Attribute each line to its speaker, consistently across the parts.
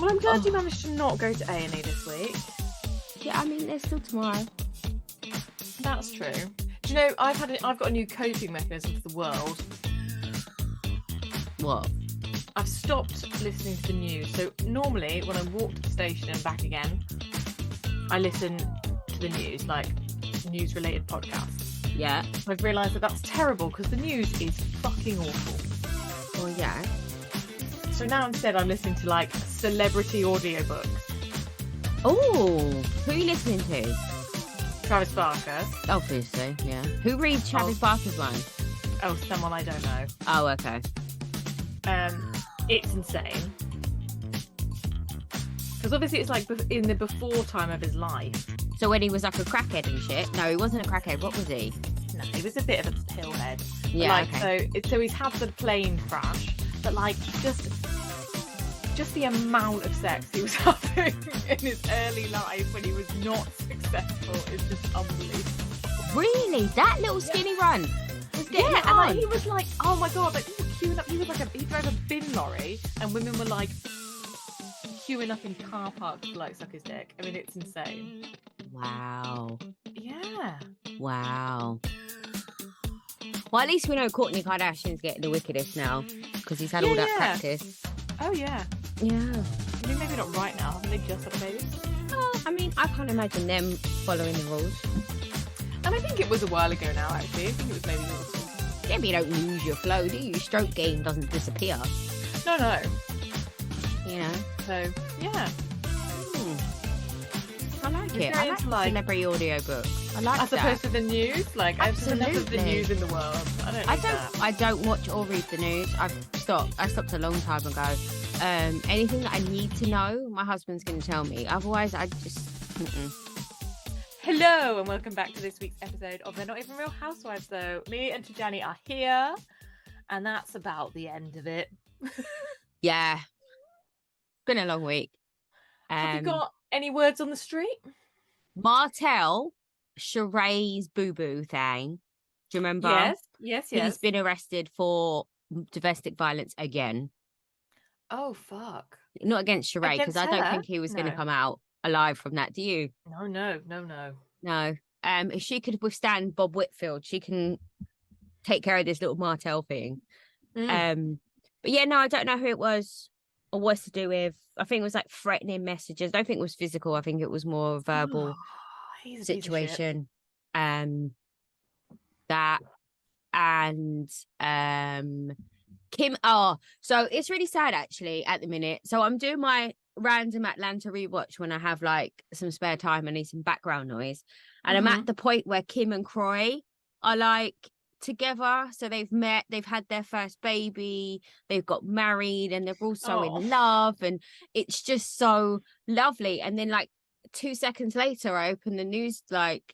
Speaker 1: Well, I'm glad you managed to not go to A&E this week.
Speaker 2: Yeah, I mean, there's still tomorrow.
Speaker 1: That's true. Do you know, I've got a new coping mechanism for the world.
Speaker 2: What?
Speaker 1: I've stopped listening to the news. So normally when I walk to the station and back again, I listen to the news, like news-related podcasts.
Speaker 2: Yeah.
Speaker 1: I've realised that that's terrible because the news is fucking awful.
Speaker 2: Well, yeah.
Speaker 1: So now instead I'm listening to like celebrity audiobooks.
Speaker 2: Oh, who are you listening to?
Speaker 1: Travis Barker.
Speaker 2: Obviously, yeah. Who reads Travis Barker's one?
Speaker 1: Oh, someone I don't know.
Speaker 2: Oh, okay.
Speaker 1: It's insane. Because obviously it's like in the before time of his life.
Speaker 2: So when he was like a crackhead and shit? No, he wasn't a crackhead. What was he?
Speaker 1: No, he was a bit of a pillhead.
Speaker 2: Yeah,
Speaker 1: like,
Speaker 2: okay.
Speaker 1: So he's had the plane crash, but like just the amount of sex he was having in his early life when he was not successful is just unbelievable.
Speaker 2: Really? That little skinny run was getting
Speaker 1: Yeah,
Speaker 2: it
Speaker 1: and
Speaker 2: on.
Speaker 1: like, he was like, oh my god, like queuing up. He was like he drove a bin lorry, and women were like queuing up in car parks to like suck his dick. I mean, it's insane.
Speaker 2: Wow.
Speaker 1: Yeah.
Speaker 2: Wow. Well, at least we know Kourtney Kardashian's getting the wickedest now because he's had all that practice.
Speaker 1: Oh yeah.
Speaker 2: Yeah.
Speaker 1: I mean, maybe not right now. Haven't they just had a baby?
Speaker 2: I mean, I can't imagine them following the rules.
Speaker 1: And I think it was a while ago now, actually. I think it was maybe autumn.
Speaker 2: Yeah, but you don't lose your flow, do you? Your stroke game doesn't disappear.
Speaker 1: No.
Speaker 2: You know?
Speaker 1: So, yeah.
Speaker 2: I like it. I like the celebrity audiobook. I like
Speaker 1: as
Speaker 2: that.
Speaker 1: Opposed to the news. Like, I've seen enough of the news in the world.
Speaker 2: I don't watch or read the news. I stopped a long time ago. Anything that I need to know, my husband's going to tell me. Otherwise, I just...
Speaker 1: Hello, and welcome back to this week's episode of They're Not Even Real Housewives, though. Me and Tijani are here, and that's about the end of it.
Speaker 2: Yeah. Been a long week.
Speaker 1: Have you got any words on the street?
Speaker 2: Martell, Sheree's boo-boo thing. Do you remember?
Speaker 1: Yes.
Speaker 2: He's been arrested for domestic violence again.
Speaker 1: Oh, fuck.
Speaker 2: Not against Sheree, because I don't think he was going to come out alive from that. Do you?
Speaker 1: No.
Speaker 2: No. If she could withstand Bob Whitfield, she can take care of this little Martell thing. But yeah, no, I don't know who it was or what's to do with. I think it was like threatening messages. I don't think it was physical. I think it was more a verbal situation. That and Kim. Oh, so it's really sad actually at the minute. So I'm doing my random Atlanta rewatch when I have like some spare time and need some background noise. And I'm at the point where Kim and Kroy are like together. So they've met, they've had their first baby, they've got married, and they're also in love. And it's just so lovely. And then like 2 seconds later, I open the news, like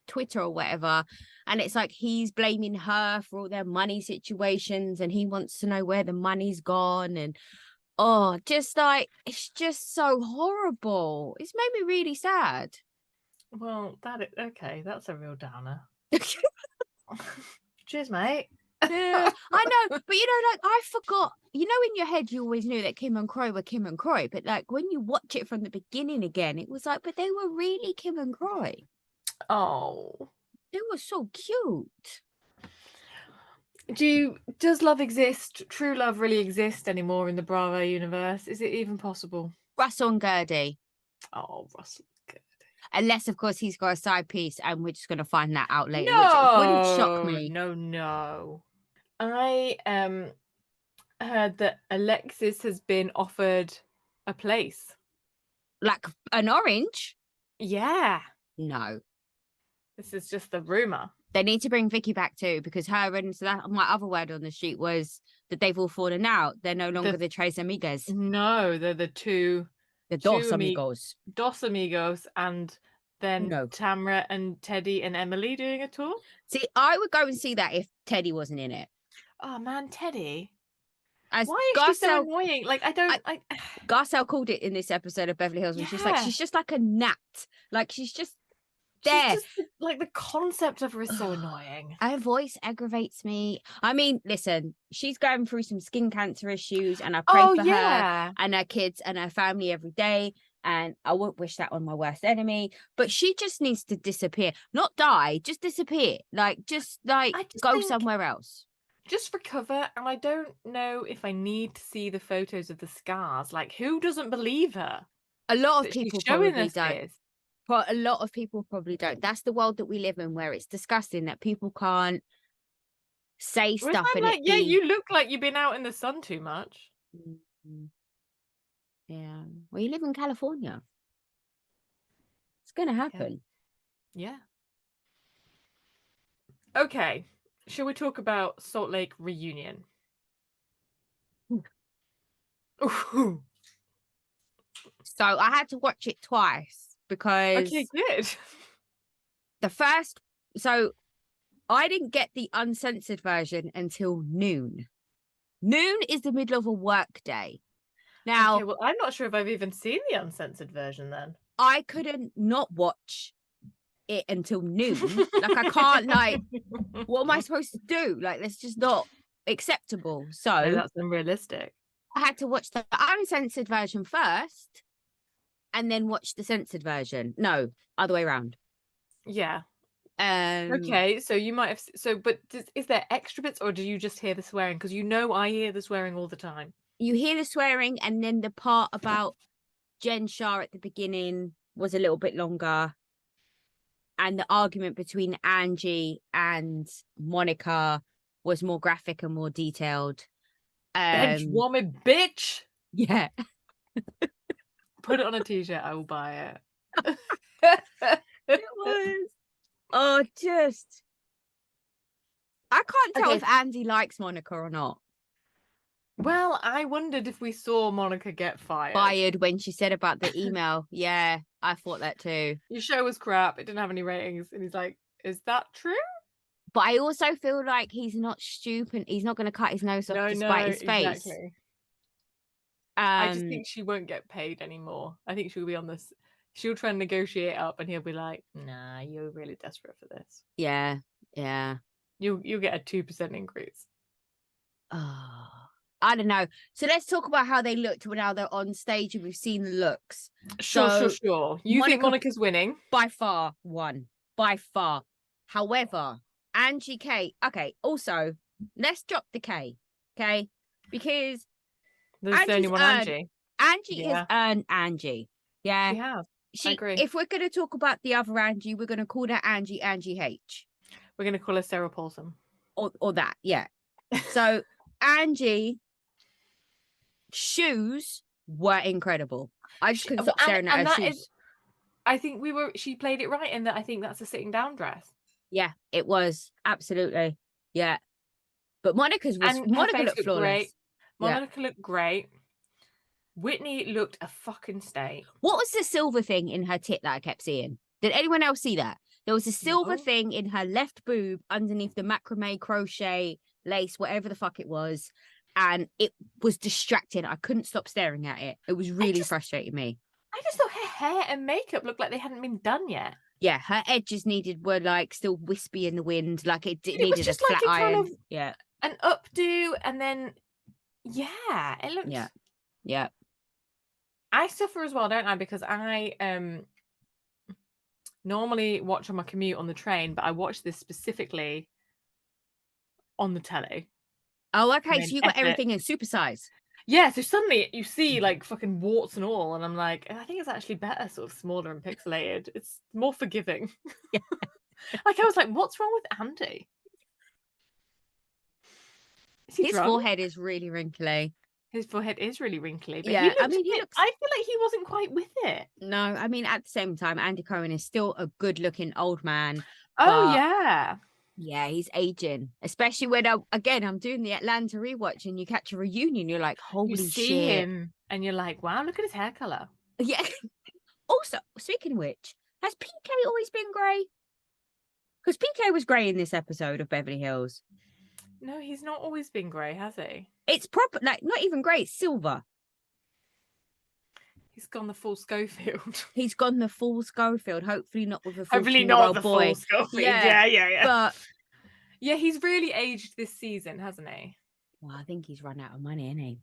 Speaker 2: Twitter or whatever, and it's like he's blaming her for all their money situations and he wants to know where the money's gone. And just like, it's just so horrible. It's made me really sad.
Speaker 1: Well, that's a real downer. Cheers, mate.
Speaker 2: Yeah, I know, but you know, like I forgot, you know, in your head you always knew that Kim and Kroy were Kim and Kroy, but like when you watch it from the beginning again, it was like, but they were really Kim and Kroy.
Speaker 1: Oh,
Speaker 2: they were so cute.
Speaker 1: Does love exist? True love really exist anymore in the Bravo universe? Is it even possible?
Speaker 2: Russell and Gertie.
Speaker 1: Oh, Russell and Gertie.
Speaker 2: Unless, of course, he's got a side piece, and we're just going to find that out later. Which it wouldn't shock me.
Speaker 1: No. I heard that Alexis has been offered a place,
Speaker 2: like an Orange.
Speaker 1: Yeah.
Speaker 2: No.
Speaker 1: This is just the rumor.
Speaker 2: They need to bring Vicky back too, because her and so that my other word on the street was that they've all fallen out. They're no longer the Tres Amigas.
Speaker 1: No, they're the
Speaker 2: Dos Amigos.
Speaker 1: Dos Amigos, and then Tamra and Teddy and Emily doing a tour.
Speaker 2: See, I would go and see that if Teddy wasn't in it.
Speaker 1: Oh man, Teddy.
Speaker 2: Why
Speaker 1: is she so annoying? Like
Speaker 2: Garcelle called it in this episode of Beverly Hills, and she's like, she's just like a gnat. Like she's just there.
Speaker 1: She's just the Like, the concept of her is so annoying.
Speaker 2: Her voice aggravates me. I mean, listen, she's going through some skin cancer issues, and I pray for her and her kids and her family every day. And I won't wish that on my worst enemy. But she just needs to disappear, not die, just disappear. Just go somewhere else.
Speaker 1: Just recover. And I don't know if I need to see the photos of the scars. Like, who doesn't believe her?
Speaker 2: A lot of people probably don't.
Speaker 1: This?
Speaker 2: But a lot of people probably don't. That's the world that we live in, where it's disgusting that people can't say stuff. And
Speaker 1: like, you look like you've been out in the sun too much.
Speaker 2: Yeah. Well, you live in California. It's going to happen.
Speaker 1: Yeah. Okay. Shall we talk about Salt Lake reunion? Ooh.
Speaker 2: So I had to watch it twice because
Speaker 1: good.
Speaker 2: So I didn't get the uncensored version until noon. Noon is the middle of a work day. Now,
Speaker 1: well, I'm not sure if I've even seen the uncensored version then.
Speaker 2: I couldn't not watch it until noon. Like, I can't, what am I supposed to do? Like, that's just not acceptable. So
Speaker 1: no, that's unrealistic.
Speaker 2: I had to watch the uncensored version first and then watch the censored version. No, other way around.
Speaker 1: Yeah. Okay, so you might have. But is there extra bits, or do you just hear the swearing? Because I hear the swearing all the time.
Speaker 2: You hear the swearing, and then the part about Jen Shah at the beginning was a little bit longer, and the argument between Angie and Monica was more graphic and more detailed.
Speaker 1: Benchwarming bitch.
Speaker 2: Yeah.
Speaker 1: Put it on a t-shirt. I will buy it.
Speaker 2: It was. Oh, I can't tell if Andy likes Monica or not.
Speaker 1: Well, I wondered if we saw Monica get fired.
Speaker 2: Fired when she said about the email. Yeah, I thought that too.
Speaker 1: Your show was crap. It didn't have any ratings. And he's like, is that true?
Speaker 2: But I also feel like he's not stupid. He's not going to cut his nose off despite his face.
Speaker 1: Exactly. I just think she won't get paid anymore. I think she'll be on this. She'll try and negotiate up, and he'll be like, "Nah, you're really desperate for this."
Speaker 2: Yeah.
Speaker 1: You'll get a 2% increase.
Speaker 2: Oh, I don't know. So let's talk about how they looked when now they're on stage and we've seen the looks.
Speaker 1: Sure. You think Monica's winning?
Speaker 2: By far, won. By far. However, Angie K. Okay, also, let's drop the K. Okay? Because
Speaker 1: there's only one Angie.
Speaker 2: Angie has earned Angie. Yeah.
Speaker 1: She has. I agree.
Speaker 2: If we're going to talk about the other Angie, we're going to call that Angie H.
Speaker 1: We're going to call her Sarah Paulson.
Speaker 2: Or that, yeah. So, Angie shoes were incredible. I just couldn't stop staring at her shoes.
Speaker 1: I think she played it right in that I think that's a sitting down dress.
Speaker 2: Yeah, it was. Absolutely. Yeah. But Monica looked flawless.
Speaker 1: Great. Monica looked great. Whitney looked a fucking state.
Speaker 2: What was the silver thing in her tit that I kept seeing? Did anyone else see that? There was a silver thing in her left boob underneath the macrame, crochet, lace, whatever the fuck it was. And it was distracting. I couldn't stop staring at it. It was really frustrating me.
Speaker 1: I just thought her hair and makeup looked like they hadn't been done yet.
Speaker 2: Yeah, her edges were like still wispy in the wind. Like it needed a flat iron.
Speaker 1: An updo, and then it looked.
Speaker 2: Yeah.
Speaker 1: I suffer as well, don't I? Because I normally watch on my commute on the train, but I watch this specifically on the telly.
Speaker 2: Oh, okay. So you got everything in supersize.
Speaker 1: Yeah, so suddenly you see like fucking warts and all, and I'm like, I think it's actually better, sort of smaller and pixelated. It's more forgiving.
Speaker 2: Yeah.
Speaker 1: Like I was like, what's wrong with Andy?
Speaker 2: His forehead is really wrinkly.
Speaker 1: His forehead is really wrinkly. But
Speaker 2: yeah,
Speaker 1: I feel like he wasn't quite with it.
Speaker 2: No, I mean, at the same time, Andy Cohen is still a good-looking old man.
Speaker 1: Oh, yeah.
Speaker 2: Yeah, he's aging. Especially when, I'm doing the Atlanta rewatch and you catch a reunion, you're like, holy shit. You see
Speaker 1: him and you're like, wow, look at his hair colour.
Speaker 2: Yeah. Also, speaking of which, has PK always been grey? Because PK was grey in this episode of Beverly Hills.
Speaker 1: No, he's not always been grey, has he?
Speaker 2: It's proper, like, not even grey, it's silver.
Speaker 1: He's gone the full Schofield.
Speaker 2: He's gone the full Schofield. Hopefully not with a
Speaker 1: Hopefully not
Speaker 2: 14-year-old
Speaker 1: the
Speaker 2: boy.
Speaker 1: full Schofield.
Speaker 2: Yeah,
Speaker 1: Yeah.
Speaker 2: but
Speaker 1: yeah, he's really aged this season, hasn't he?
Speaker 2: well, I think he's run out of money, isn't he?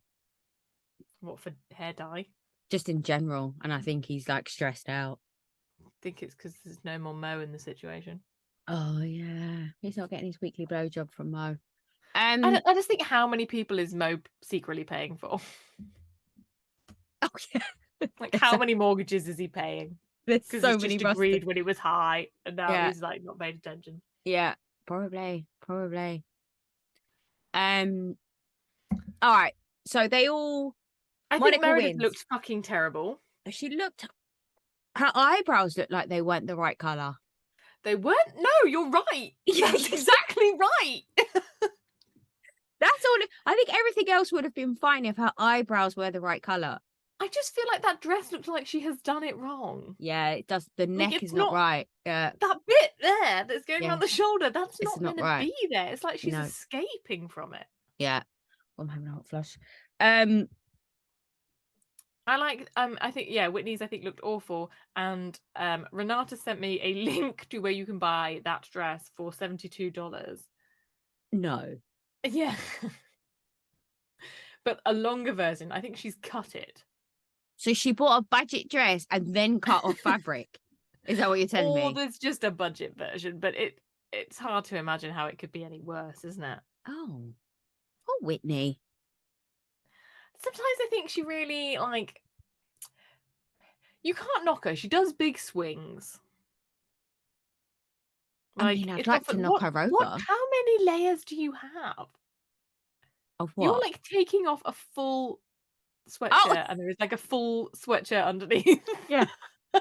Speaker 1: What, for hair dye?
Speaker 2: Just in general, and I think he's like stressed out.
Speaker 1: I think it's because there's no more Mo in the situation.
Speaker 2: Oh yeah, he's not getting his weekly blowjob from Mo.
Speaker 1: I just think, how many people is Mo secretly paying for?
Speaker 2: Oh yeah,
Speaker 1: Like, how many mortgages is he paying?
Speaker 2: there's
Speaker 1: Because
Speaker 2: so
Speaker 1: it's
Speaker 2: many
Speaker 1: just agreed when it was high, and now he's like not paid attention.
Speaker 2: Yeah, probably. All right. So they all.
Speaker 1: I
Speaker 2: Monica
Speaker 1: think Meredith
Speaker 2: wins.
Speaker 1: looked fucking terrible.
Speaker 2: She looked. Her eyebrows looked like they weren't the right color.
Speaker 1: They weren't. No, you're right. That's exactly right.
Speaker 2: That's all. I think everything else would have been fine if her eyebrows were the right color.
Speaker 1: I just feel like that dress looks like she has done it wrong.
Speaker 2: Yeah, it does. The neck
Speaker 1: it's
Speaker 2: is not right. Yeah,
Speaker 1: that bit there that's going around the shoulder, that's
Speaker 2: It's
Speaker 1: not
Speaker 2: not
Speaker 1: meant to
Speaker 2: right.
Speaker 1: be there. It's like she's
Speaker 2: No.
Speaker 1: escaping from it.
Speaker 2: Yeah. I'm having a hot flush.
Speaker 1: I like. I think Whitney's looked awful, and Renata sent me a link to where you can buy that dress for $72.
Speaker 2: No.
Speaker 1: Yeah. But a longer version. I think she's cut it.
Speaker 2: So she bought a budget dress and then cut off fabric. Is that what you're telling me?
Speaker 1: Or there's just a budget version, but it's hard to imagine how it could be any worse, isn't it?
Speaker 2: Oh, Whitney.
Speaker 1: Sometimes I think she really, like, you can't knock her. She does big swings.
Speaker 2: Like, I mean, I'd like to knock her over.
Speaker 1: How many layers do you have?
Speaker 2: Of what?
Speaker 1: You're like taking off a full sweatshirt and there is like a full sweatshirt underneath.
Speaker 2: Yeah.
Speaker 1: How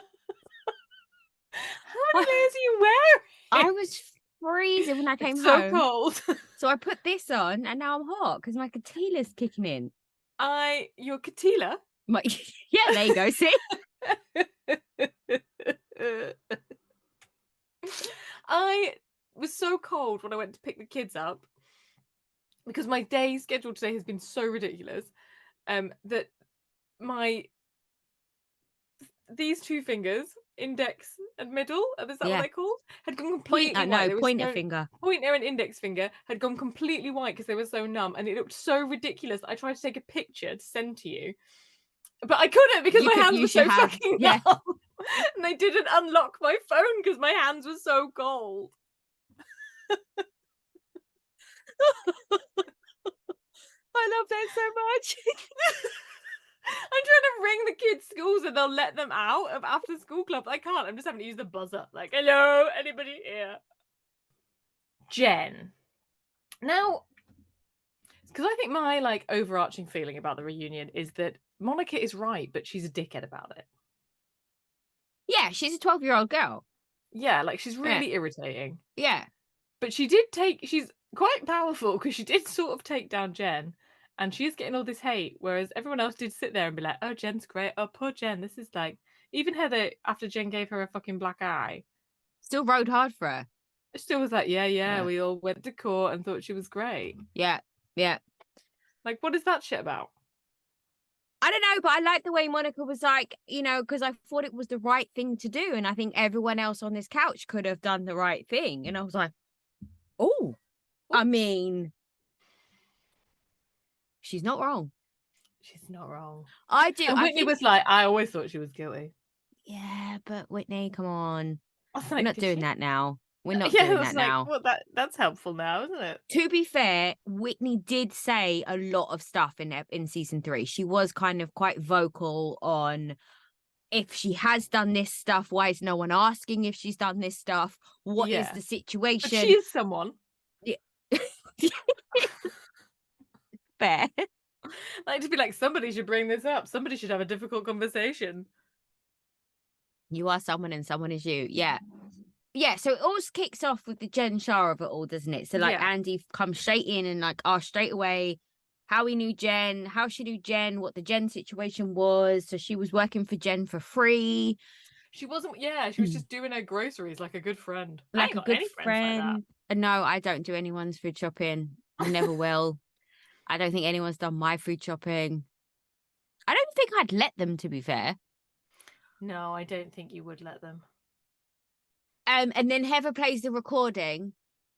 Speaker 1: many layers are you wearing?
Speaker 2: I was freezing when I came home.
Speaker 1: So cold.
Speaker 2: So I put this on and now I'm hot because my Catila's kicking in.
Speaker 1: Your Catila?
Speaker 2: Yeah, there you go. See?
Speaker 1: I was so cold when I went to pick the kids up because my day schedule today has been so ridiculous that these two fingers, index and middle, is that what they're called, had gone completely white.
Speaker 2: Pointer finger.
Speaker 1: Pointer and index finger had gone completely white because they were so numb, and it looked so ridiculous. I tried to take a picture to send to you, but I couldn't because my hands were so fucking numb. And I didn't unlock my phone because my hands were so cold.
Speaker 2: I love that so much.
Speaker 1: I'm trying to ring the kids' schools and they'll let them out of after school club. I can't. I'm just having to use the buzzer. Like, hello, anybody here? Jen. Now, because I think my like overarching feeling about the reunion is that Monica is right, but she's a dickhead about it.
Speaker 2: Yeah, she's a 12-year-old girl.
Speaker 1: Yeah, like she's really irritating.
Speaker 2: Yeah.
Speaker 1: But she's quite powerful because she did sort of take down Jen. And she is getting all this hate, whereas everyone else did sit there and be like, oh, Jen's great. Oh, poor Jen. This is like, even Heather, after Jen gave her a fucking black eye,
Speaker 2: still rode hard for her.
Speaker 1: Still was like, yeah, we all went to court and thought she was great.
Speaker 2: Yeah.
Speaker 1: Like, what is that shit about?
Speaker 2: I don't know, but I like the way Monica was like, because I thought it was the right thing to do. And I think everyone else on this couch could have done the right thing. And I was like, oh, I mean... She's not wrong.
Speaker 1: She's not wrong.
Speaker 2: I do.
Speaker 1: And Whitney was like, I always thought she was guilty.
Speaker 2: Yeah, but Whitney, come on.
Speaker 1: Like,
Speaker 2: we're not doing that now. We're not doing that now.
Speaker 1: Well, that's helpful now, isn't it?
Speaker 2: To be fair, Whitney did say a lot of stuff in season 3. She was kind of quite vocal on if she has done this stuff, why is no one asking if she's done this stuff? What is the situation?
Speaker 1: But she is someone.
Speaker 2: Yeah. Fair.
Speaker 1: Like, to be like, somebody should bring this up. Somebody should have a difficult conversation.
Speaker 2: You are someone and someone is you. Yeah. Yeah, so it all kicks off with the Jen Shah of it all, doesn't it? So, like, Andy comes straight in and, like, asked straight away how he knew Jen, how she knew Jen, what the Jen situation was. So she was working for Jen for free.
Speaker 1: She wasn't, she was just doing her groceries like a good friend.
Speaker 2: Like a good friend. Like that. No, I don't do anyone's food shopping. I never will. I don't think anyone's done my food shopping. I don't think I'd let them, to be fair.
Speaker 1: No, I don't think you would let them.
Speaker 2: And then Heather plays the recording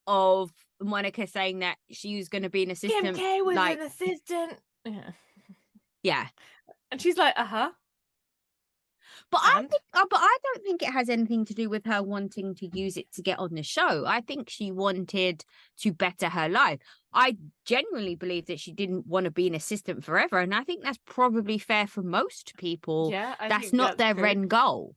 Speaker 2: of Monica saying that she was going to be an assistant.
Speaker 1: Kim K was
Speaker 2: like,
Speaker 1: an assistant. Yeah.
Speaker 2: Yeah.
Speaker 1: And she's like, uh-huh.
Speaker 2: But I don't think it has anything to do with her wanting to use it to get on the show. I think she wanted to better her life. I genuinely believe that she didn't want to be an assistant forever. And I think that's probably fair for most people.
Speaker 1: Yeah, I
Speaker 2: That's
Speaker 1: think
Speaker 2: not
Speaker 1: that's
Speaker 2: their
Speaker 1: true.
Speaker 2: end goal,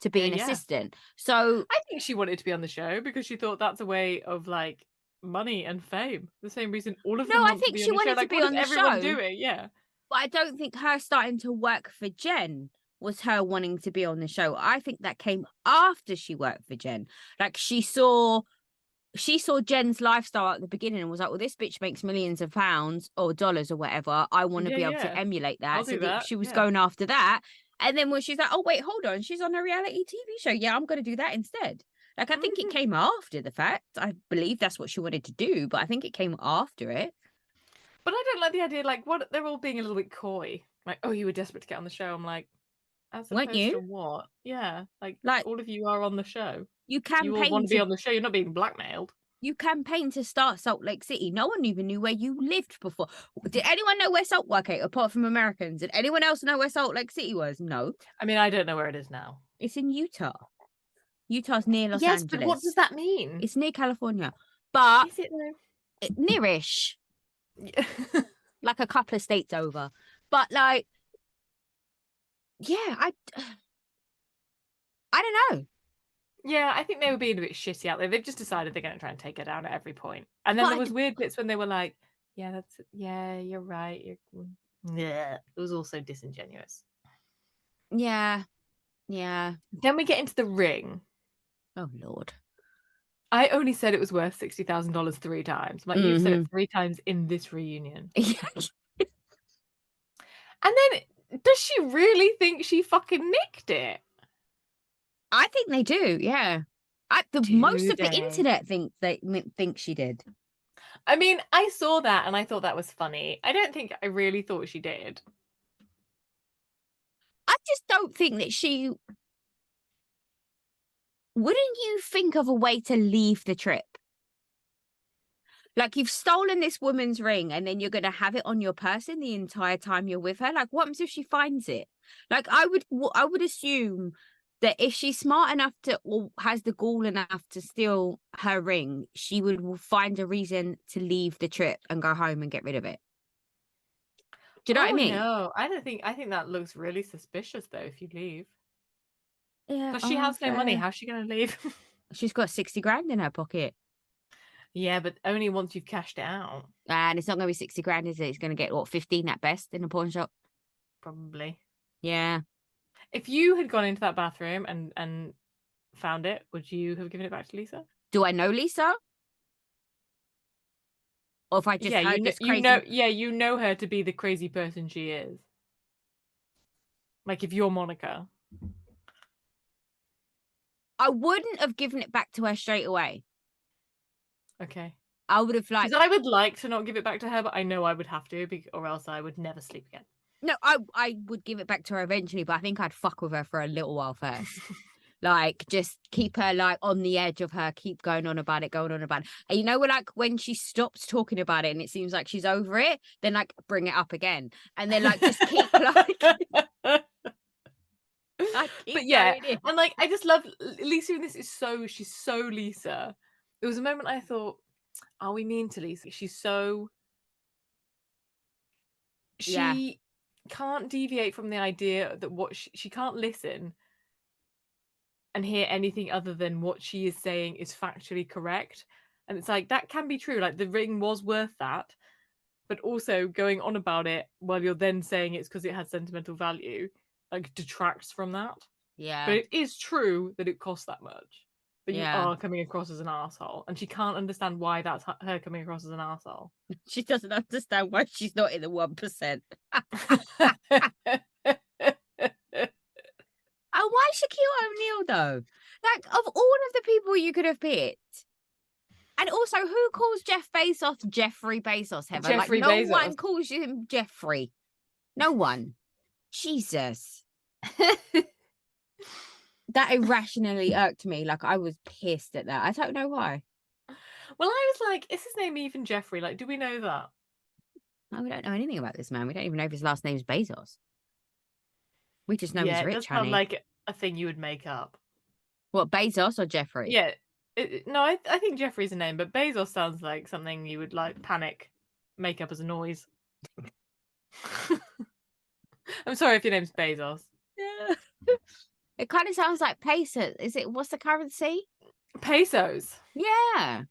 Speaker 2: to be an assistant. So
Speaker 1: I think she wanted to be on the show because she thought that's a way of like money and fame. The same reason all of them
Speaker 2: I
Speaker 1: want to
Speaker 2: think
Speaker 1: be
Speaker 2: she
Speaker 1: on the show.
Speaker 2: wanted to
Speaker 1: Like,
Speaker 2: be
Speaker 1: what is
Speaker 2: on the
Speaker 1: everyone
Speaker 2: show.
Speaker 1: doing? Yeah.
Speaker 2: But I don't think her starting to work for Jen was her wanting to be on the show. I think that came after she worked for Jen. Like, she saw Jen's lifestyle at the beginning and was like, well, this bitch makes millions of pounds or dollars or whatever. I want to be able to emulate that.
Speaker 1: I'll do that.
Speaker 2: She was going after that. And then when she's like, oh, wait, hold on. She's on a reality TV show. Yeah, I'm going to do that instead. Like, I think it came after the fact. I believe that's what she wanted to do, but I think it came after it.
Speaker 1: But I don't like the idea, like, what they're all being a little bit coy. Like, oh, you were desperate to get on the show. I'm like, as
Speaker 2: Weren't
Speaker 1: opposed to
Speaker 2: you?
Speaker 1: what? Yeah, like
Speaker 2: Like,
Speaker 1: all of you are on the show.
Speaker 2: you
Speaker 1: You all want
Speaker 2: campaigned
Speaker 1: to be on the show. You're not being blackmailed.
Speaker 2: You campaigned to start Salt Lake City. No one even knew where you lived before. Did anyone know where Salt? Okay, apart from Americans, did anyone else know where Salt Lake City was? No.
Speaker 1: I mean, I don't know where it is now.
Speaker 2: It's in Utah. Utah's near Los
Speaker 1: Yes,
Speaker 2: Angeles.
Speaker 1: but what does that mean?
Speaker 2: It's near California, but
Speaker 1: is it though?
Speaker 2: Nearish.
Speaker 1: Yeah.
Speaker 2: Like a couple of states over. But like, yeah, I don't know.
Speaker 1: Yeah, I think they were being a bit shitty out there. They've just decided they're going to try and take her down at every point. And then there was weird bits when they were like, yeah, you're right. Yeah, it was also disingenuous.
Speaker 2: Yeah. Yeah.
Speaker 1: Then we get into the ring.
Speaker 2: Oh, Lord.
Speaker 1: I only said it was worth $60,000 3 times. Like, you've said it 3 times in this reunion. And then, does she really think she fucking nicked it?
Speaker 2: I think they do, yeah. Most of the internet think she did.
Speaker 1: I mean, I saw that and I thought that was funny. I don't think I really thought she did.
Speaker 2: I just don't think that she... Wouldn't you think of a way to leave the trip? Like, you've stolen this woman's ring and then you're going to have it on your person the entire time you're with her. Like, what happens if she finds it? Like, I would assume that if she's smart enough to, or has the gall enough to steal her ring, she would find a reason to leave the trip and go home and get rid of it. Do you know what I mean?
Speaker 1: No, I think that looks really suspicious though if you leave.
Speaker 2: Yeah.
Speaker 1: But she has no money. How's she going to leave?
Speaker 2: She's got 60 grand in her pocket.
Speaker 1: Yeah, but only once you've cashed it out.
Speaker 2: And it's not going to be 60 grand, is it? It's going to get, 15 at best in a pawn shop?
Speaker 1: Probably.
Speaker 2: Yeah.
Speaker 1: If you had gone into that bathroom and found it, would you have given it back to Lisa?
Speaker 2: Do I know Lisa? Or if I just heard this crazy...
Speaker 1: you know her to be the crazy person she is. Like, if you're Monica.
Speaker 2: I wouldn't have given it back to her straight away.
Speaker 1: Okay.
Speaker 2: I would have like...
Speaker 1: Because I would like to not give it back to her, but I know I would have to, or else I would never sleep again.
Speaker 2: No, I would give it back to her eventually, but I think I'd fuck with her for a little while first. Like, just keep her like on the edge of her, keep going on about it. And you know, like when she stops talking about it and it seems like she's over it, then like bring it up again. And then like just keep like...
Speaker 1: But yeah, and like I just love Lisa in this. She's so Lisa. There was a moment I thought, are we mean to Lisa? She can't deviate from the idea that she can't listen and hear anything other than what she is saying is factually correct. And it's like, that can be true. Like, the ring was worth that, but also going on about it while you're then saying it's because it has sentimental value, like, detracts from that.
Speaker 2: Yeah.
Speaker 1: But it is true that it costs that much. But you are coming across as an arsehole. And she can't understand why that's her coming across as an arsehole.
Speaker 2: She doesn't understand why she's not in the 1%. And why Shaquille O'Neal, though? Like, of all of the people you could have picked. And also, who calls Jeff Bezos Jeffrey Bezos, Heather?
Speaker 1: Jeffrey
Speaker 2: like, no
Speaker 1: Bezos.
Speaker 2: one calls him Jeffrey. No one. Jesus. That irrationally irked me. Like, I was pissed at that. I don't know why.
Speaker 1: Well, I was like, is his name even Jeffrey? Like, do we know that?
Speaker 2: No, we don't know anything about this man. We don't even know if his last name's Bezos. We just know
Speaker 1: Yeah,
Speaker 2: he's
Speaker 1: it does
Speaker 2: rich,
Speaker 1: sound
Speaker 2: honey.
Speaker 1: like a thing you would make up.
Speaker 2: What, Bezos or Jeffrey?
Speaker 1: Yeah. No, I think Jeffrey's a name, but Bezos sounds like something you would like panic, make up as a noise. I'm sorry if your name's Bezos.
Speaker 2: Yeah. It kind of sounds like peso. Is it, what's the currency?
Speaker 1: Pesos.
Speaker 2: Yeah.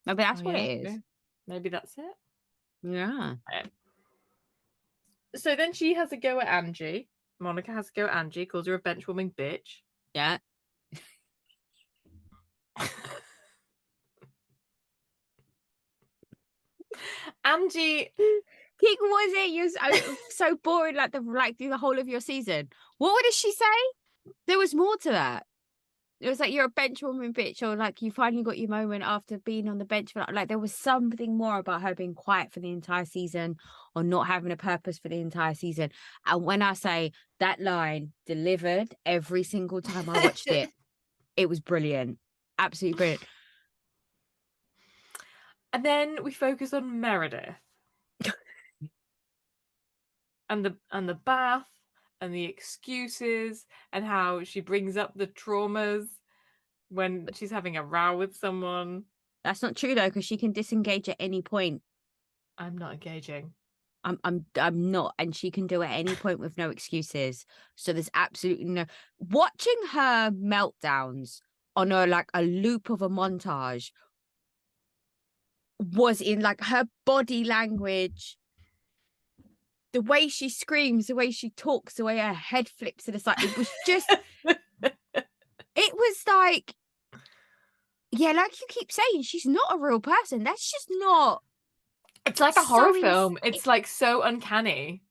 Speaker 2: Maybe that's
Speaker 1: Oh,
Speaker 2: what
Speaker 1: yeah,
Speaker 2: it is.
Speaker 1: maybe that's it.
Speaker 2: Yeah.
Speaker 1: So then she has a go at Angie. Monica has a go at Angie, calls her a benchwarming bitch.
Speaker 2: Yeah.
Speaker 1: Angie,
Speaker 2: King, was it? You're so boring, like the whole of your season. What did she say? There was more to that. It was like, you're a benchwarming bitch, or like you finally got your moment after being on the bench. For like there was something more about her being quiet for the entire season, or not having a purpose for the entire season. And when I say that line delivered every single time I watched it, it was brilliant, absolutely brilliant.
Speaker 1: And then we focus on Meredith. and the bath and the excuses and how she brings up the traumas when she's having a row with someone.
Speaker 2: That's not true though, because she can disengage at any point.
Speaker 1: I'm not engaging.
Speaker 2: I'm not, and she can do at any point with no excuses. So there's absolutely no watching her meltdowns on a loop of a montage was in like her body language, the way she screams, the way she talks, the way her head flips to the side. It was just it was like, yeah, like you keep saying, she's not a real person. That's just not.
Speaker 1: It's like a horror film. It's like so uncanny.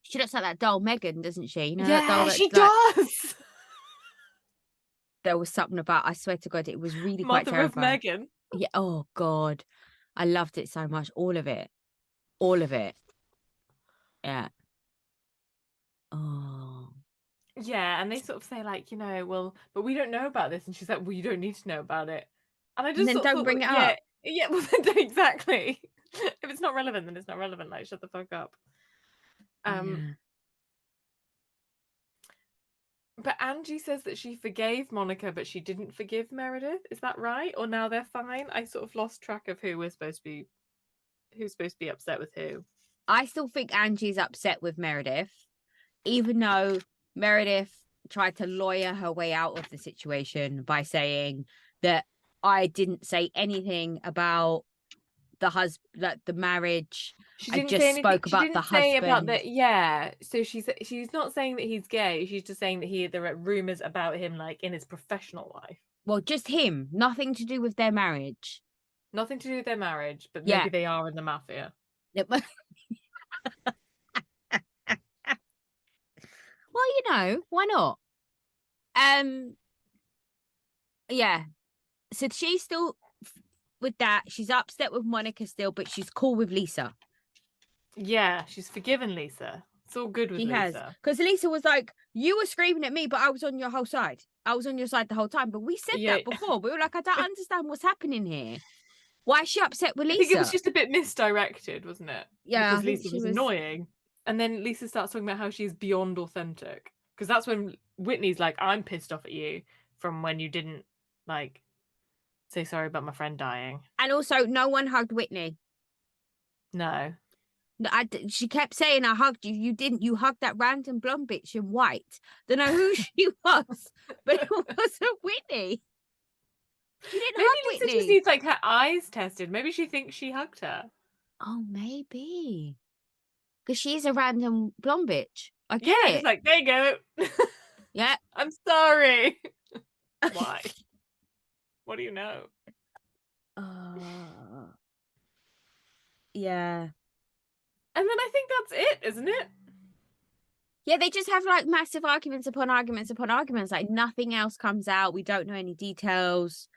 Speaker 2: She looks like that doll Megan, doesn't she? You know,
Speaker 1: Yeah,
Speaker 2: that doll that's
Speaker 1: she
Speaker 2: like,
Speaker 1: does.
Speaker 2: there was something about, I swear to God, it was really quite
Speaker 1: Mother of
Speaker 2: terrifying.
Speaker 1: Megan.
Speaker 2: Yeah. Oh God. I loved it so much. All of it. All of it. Yeah. Oh.
Speaker 1: Yeah, and they sort of say like, well, but we don't know about this, and she's like, well, you don't need to know about it. And I
Speaker 2: And
Speaker 1: just
Speaker 2: then
Speaker 1: sort of
Speaker 2: don't
Speaker 1: thought,
Speaker 2: bring it
Speaker 1: yeah,
Speaker 2: up.
Speaker 1: yeah, well, exactly. If it's not relevant, then it's not relevant. Like, shut the fuck up.
Speaker 2: Yeah.
Speaker 1: But Angie says that she forgave Monica, but she didn't forgive Meredith. Is that right? Or now they're fine? I sort of lost track of who's supposed to be upset with who.
Speaker 2: I still think Angie's upset with Meredith, even though Meredith tried to lawyer her way out of the situation by saying that I didn't say anything about the marriage.
Speaker 1: She
Speaker 2: I
Speaker 1: didn't
Speaker 2: just
Speaker 1: say anything.
Speaker 2: spoke
Speaker 1: She
Speaker 2: about the
Speaker 1: didn't say about
Speaker 2: husband.
Speaker 1: that. Yeah. So she's not saying that he's gay. She's just saying that there are rumors about him, like in his professional life.
Speaker 2: Well, just him, nothing to do with their marriage.
Speaker 1: Nothing to do with their marriage, but
Speaker 2: Yeah.
Speaker 1: maybe they are in the mafia.
Speaker 2: Well, why not? Yeah. So she's still with that. She's upset with Monica still, but she's cool with Lisa.
Speaker 1: Yeah, she's forgiven Lisa. It's all good with
Speaker 2: She has.
Speaker 1: Lisa.
Speaker 2: Because Lisa was like, you were screaming at me, but I was on your whole side. I was on your side the whole time. But we said that before. We were like, I don't understand what's happening here. Why is she upset with Lisa?
Speaker 1: I think it was just a bit misdirected, wasn't it?
Speaker 2: Yeah,
Speaker 1: because
Speaker 2: I think
Speaker 1: Lisa was annoying. And then Lisa starts talking about how she's beyond authentic. Because that's when Whitney's like, I'm pissed off at you from when you didn't, like, say sorry about my friend dying.
Speaker 2: And also, no one hugged Whitney.
Speaker 1: No.
Speaker 2: She kept saying, I hugged you. You didn't. You hugged that random blonde bitch in white. Don't know who she was, but it wasn't Whitney. You didn't
Speaker 1: Maybe
Speaker 2: hug
Speaker 1: Lisa
Speaker 2: Whitney.
Speaker 1: just needs like her eyes tested. Maybe she thinks she hugged her.
Speaker 2: Oh, maybe. Because she's a random blonde bitch. I get it.
Speaker 1: It's like, there you go.
Speaker 2: Yeah.
Speaker 1: I'm sorry. Why? What do you know?
Speaker 2: Yeah.
Speaker 1: And then I think that's it, isn't it?
Speaker 2: Yeah, they just have like massive arguments upon arguments upon arguments. Like nothing else comes out. We don't know any details.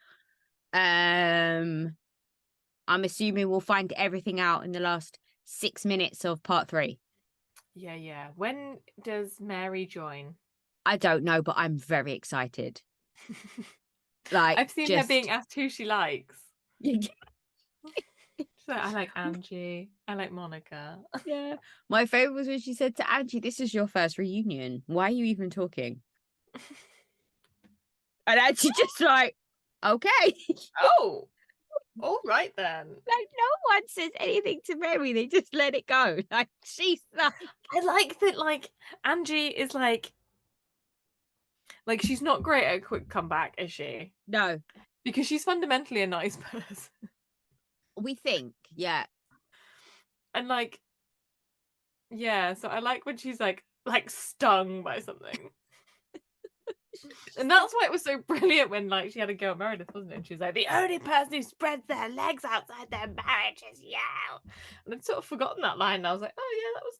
Speaker 2: I'm assuming we'll find everything out in the last 6 minutes of part 3.
Speaker 1: Yeah. When does Mary join?
Speaker 2: I don't know, but I'm very excited. Like,
Speaker 1: I've seen her being asked who she likes.
Speaker 2: Yeah.
Speaker 1: So I like Angie. I like Monica.
Speaker 2: Yeah. My favorite was when she said to Angie, "This is your first reunion. Why are you even talking?" And Angie just like, okay.
Speaker 1: Oh, all right then.
Speaker 2: Like, no one says anything to Mary. They just let it go. Like, she's like,
Speaker 1: I like that. Like Angie is like she's not great at a quick comeback, is she?
Speaker 2: no,
Speaker 1: Because she's fundamentally a nice person.
Speaker 2: we think, yeah.
Speaker 1: And like, yeah, so I like when she's like stung by something. And that's why it was so brilliant when like she had a go at Meredith, wasn't it? And she was like, the only person who spreads their legs outside their marriage is you. And I'd sort of forgotten that line. And I was like, oh yeah, that was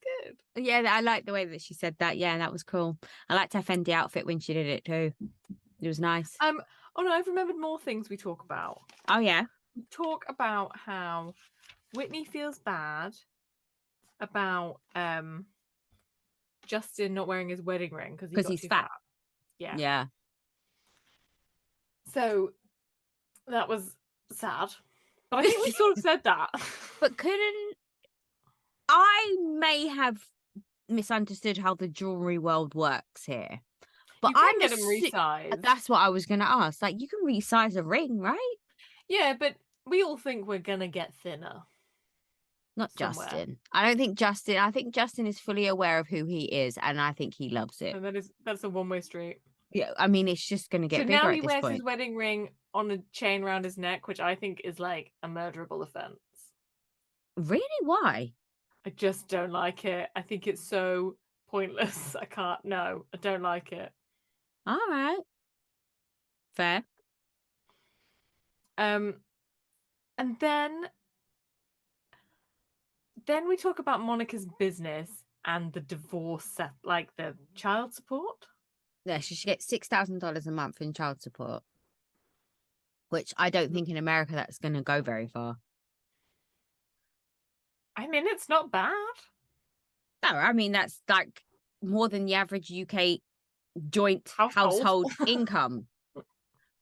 Speaker 1: good.
Speaker 2: Yeah, I like the way that she said that. Yeah, that was cool. I liked her Fendi outfit when she did it too. It was nice.
Speaker 1: Oh no, I've remembered more things we talk about.
Speaker 2: Oh yeah.
Speaker 1: We talk about how Whitney feels bad about Justin not wearing his wedding ring because
Speaker 2: he's fat. Yeah.
Speaker 1: So that was sad. But I think we sort of said that.
Speaker 2: But I may have misunderstood how the jewelry world works here. But
Speaker 1: you can get them resized.
Speaker 2: That's what I was going to ask. Like, you can resize a ring, right?
Speaker 1: Yeah, but we all think we're going to get thinner.
Speaker 2: Not
Speaker 1: somewhere.
Speaker 2: Justin. I don't think Justin. I think Justin is fully aware of who he is, and I think he loves it.
Speaker 1: And that's a one-way street.
Speaker 2: Yeah, I mean, it's just going to get bigger
Speaker 1: now
Speaker 2: at this point.
Speaker 1: he wears his wedding ring on a chain around his neck, which I think is like a murderable offense.
Speaker 2: Really? Why?
Speaker 1: I just don't like it. I think it's so pointless. I don't like it.
Speaker 2: All right. Fair.
Speaker 1: And then we talk about Monica's business and the divorce, like the child support.
Speaker 2: Yeah, she should get $6,000 a month in child support, which I don't think in America that's going to go very far.
Speaker 1: I mean, it's not bad.
Speaker 2: No, I mean, that's like more than the average UK joint household income.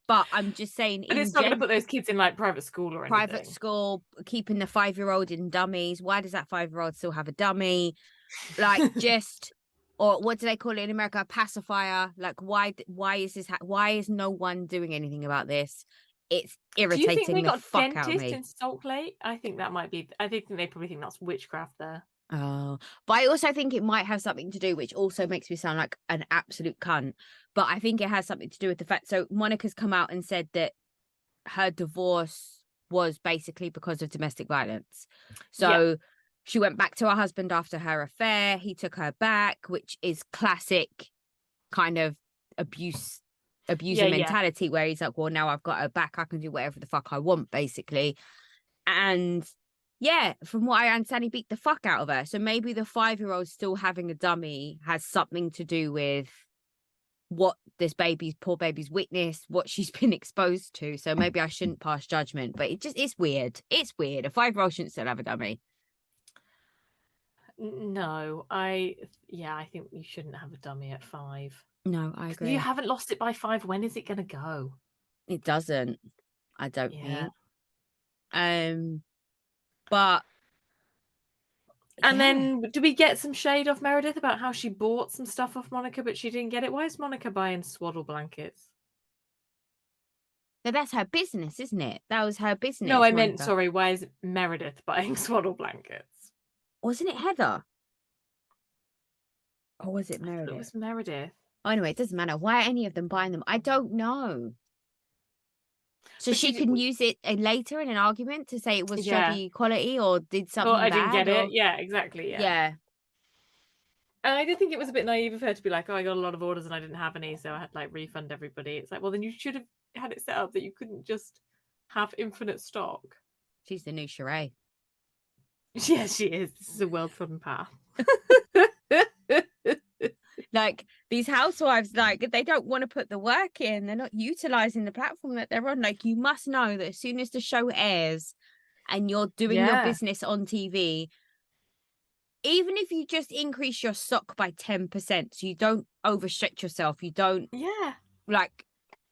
Speaker 2: But I'm just saying,
Speaker 1: but it's not going to put those kids in like private school or anything.
Speaker 2: Private school, keeping the 5-year-old in dummies. Why does that 5-year-old still have a dummy? Like, or what do they call it in America? A pacifier. Like, why is this? Why is no one doing anything about this? It's irritating.
Speaker 1: Do you think they got
Speaker 2: the fuck out of me.
Speaker 1: in Salt Lake? I think that might be. I think they probably think that's witchcraft there.
Speaker 2: Oh, but I also think it might have something to do, which also makes me sound like an absolute cunt. But I think it has something to do with the fact. So Monica's come out and said that her divorce was basically because of domestic violence. So she went back to her husband after her affair. He took her back, which is classic kind of abuser mentality where he's like, well, now I've got her back. I can do whatever the fuck I want, basically. And yeah, from what I understand, he beat the fuck out of her. So maybe the 5-year-old still having a dummy has something to do with what this poor baby's witnessed, what she's been exposed to. So maybe I shouldn't pass judgment, but it's weird. It's weird. A 5-year-old shouldn't still have a dummy.
Speaker 1: No, I think you shouldn't have a dummy at 5.
Speaker 2: No, I agree.
Speaker 1: If you haven't lost it by 5, when is it going to go?
Speaker 2: It doesn't. I don't think. But
Speaker 1: and then do we get some shade off Meredith about how she bought some stuff off Monica, but she didn't get it? Why is Monica buying swaddle blankets?
Speaker 2: But that's her business, isn't it? That was her business.
Speaker 1: No, I meant, sorry, why is Meredith buying swaddle blankets?
Speaker 2: Wasn't it Heather? Or was it Meredith?
Speaker 1: It was Meredith.
Speaker 2: Oh, anyway, it doesn't matter. Why are any of them buying them? I don't know. So she can use it later in an argument to say it was shoddy quality or did something bad.
Speaker 1: I didn't get it. Yeah, exactly. Yeah. And I did think it was a bit naive of her to be like, oh, I got a lot of orders and I didn't have any, so I had to like refund everybody. It's like, well, then you should have had it set up that you couldn't just have infinite stock.
Speaker 2: She's the new Sheree.
Speaker 1: Yeah, she is. This is a well-trodden path.
Speaker 2: Like, these housewives, like, they don't want to put the work in. They're not utilizing the platform that they're on. Like, you must know that as soon as the show airs and you're doing your business on TV, even if you just increase your stock by 10%, so you don't overstretch yourself, you don't like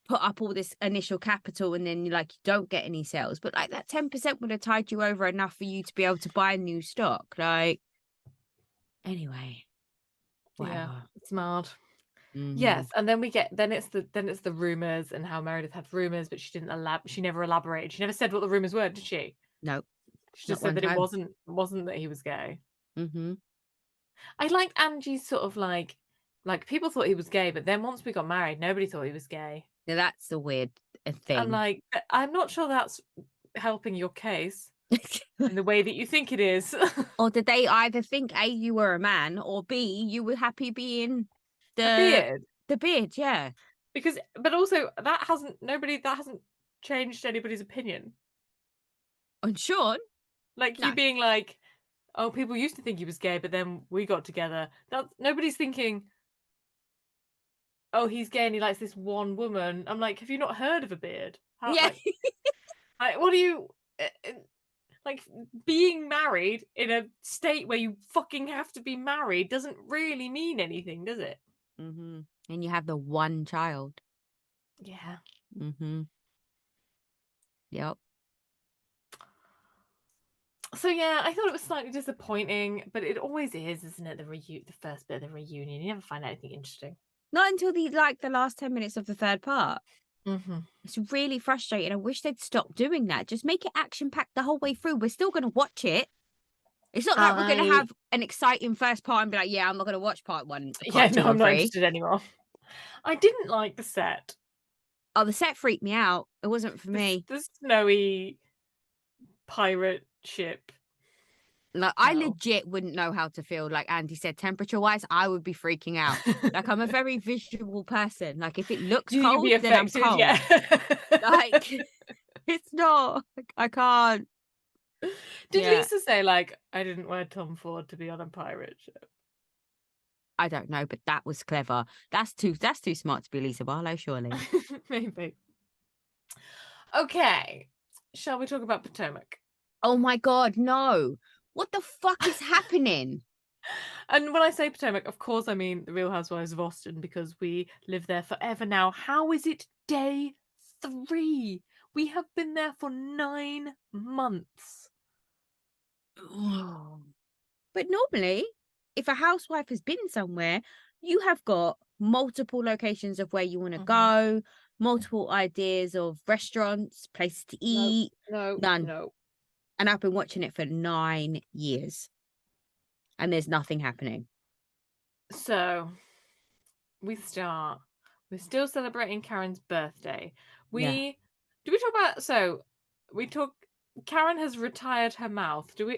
Speaker 2: put up all this initial capital and then you don't get any sales, but like that 10% would have tied you over enough for you to be able to buy new stock. Like, anyway, whatever.
Speaker 1: Yeah, it's mad.
Speaker 2: Mm-hmm.
Speaker 1: Yes, and then it's the rumors and how Meredith had rumors, but she never elaborated. She never said what the rumors were, did she?
Speaker 2: No.
Speaker 1: She just said that it wasn't that he was gay.
Speaker 2: Mm-hmm.
Speaker 1: I liked Angie's sort of like people thought he was gay, but then once we got married, nobody thought he was gay.
Speaker 2: Now that's the weird thing.
Speaker 1: I'm like, I'm not sure that's helping your case in the way that you think it is.
Speaker 2: Or did they either think A, you were a man, or B, you were happy being
Speaker 1: a beard?
Speaker 2: The beard, yeah.
Speaker 1: Because, but also that hasn't changed anybody's opinion.
Speaker 2: On Sean,
Speaker 1: like
Speaker 2: no.
Speaker 1: You being like, oh, people used to think he was gay, but then we got together. That nobody's thinking, oh, he's gay and he likes this one woman. I'm like, have you not heard of a beard?
Speaker 2: Yeah.
Speaker 1: Like, what do you like? Being married in a state where you fucking have to be married doesn't really mean anything, does it?
Speaker 2: Mm-hmm. And you have the one child.
Speaker 1: Yeah.
Speaker 2: Mm-hmm. Yep.
Speaker 1: So yeah, I thought it was slightly disappointing, but it always is, isn't it? The first bit of the reunion, you never find anything interesting.
Speaker 2: Not until the last 10 minutes of the third part.
Speaker 1: Mm-hmm.
Speaker 2: It's really frustrating. I wish they'd stop doing that. Just make it action-packed the whole way through. We're still going to watch it. It's not like we're going to have an exciting first part and be like, yeah, I'm not going to watch part 1.
Speaker 1: I'm not interested anymore. I didn't like the set.
Speaker 2: Oh, the set freaked me out. It wasn't for me.
Speaker 1: The snowy pirate ship.
Speaker 2: Like, I legit wouldn't know how to feel. Like Andy said, temperature-wise, I would be freaking out. Like, I'm a very visual person. Like, if it looks cold, then I'm cold.
Speaker 1: Yeah.
Speaker 2: Like, it's not. I can't.
Speaker 1: Did Lisa say, like, I didn't wear Tom Ford to be on a pirate ship?
Speaker 2: I don't know, but that was clever. That's too smart to be Lisa Barlow, surely.
Speaker 1: Maybe. Okay. Shall we talk about Potomac?
Speaker 2: Oh my God, no. What the fuck is happening?
Speaker 1: And when I say Potomac, of course I mean the Real Housewives of Austin, because we live there forever now. How is it day 3? We have been there for 9 months.
Speaker 2: But normally, if a housewife has been somewhere, you have got multiple locations of where you want to go, multiple ideas of restaurants, places to eat. None.
Speaker 1: No.
Speaker 2: And I've been watching it for 9 years. And there's nothing happening.
Speaker 1: So, we're still celebrating Karen's birthday. Karen has retired her mouth. Do we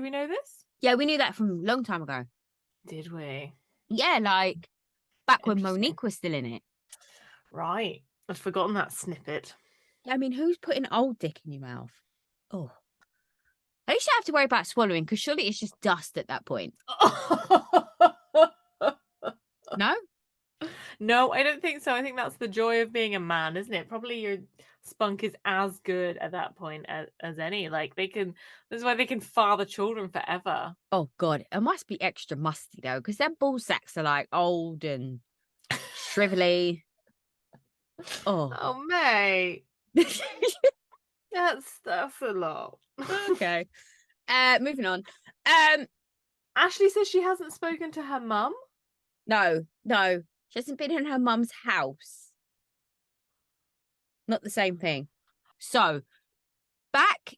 Speaker 1: know this?
Speaker 2: Yeah, we knew that from a long time ago.
Speaker 1: Did we?
Speaker 2: Yeah, like back when Monique was still in it.
Speaker 1: Right. I'd forgotten that snippet.
Speaker 2: I mean, who's putting old dick in your mouth? Oh. At least you don't have to worry about swallowing, because surely it's just dust at that point. No?
Speaker 1: No, I don't think so. I think that's the joy of being a man, isn't it? Probably your spunk is as good at that point as any. Like, this is why they can father children forever.
Speaker 2: Oh God, it must be extra musty though, because their ball sacks are like old and shrivelly.
Speaker 1: Oh, mate. That's a lot.
Speaker 2: Okay. Moving on.
Speaker 1: Ashley says she hasn't spoken to her mum.
Speaker 2: No. She hasn't been in her mum's house. Not the same thing. So, back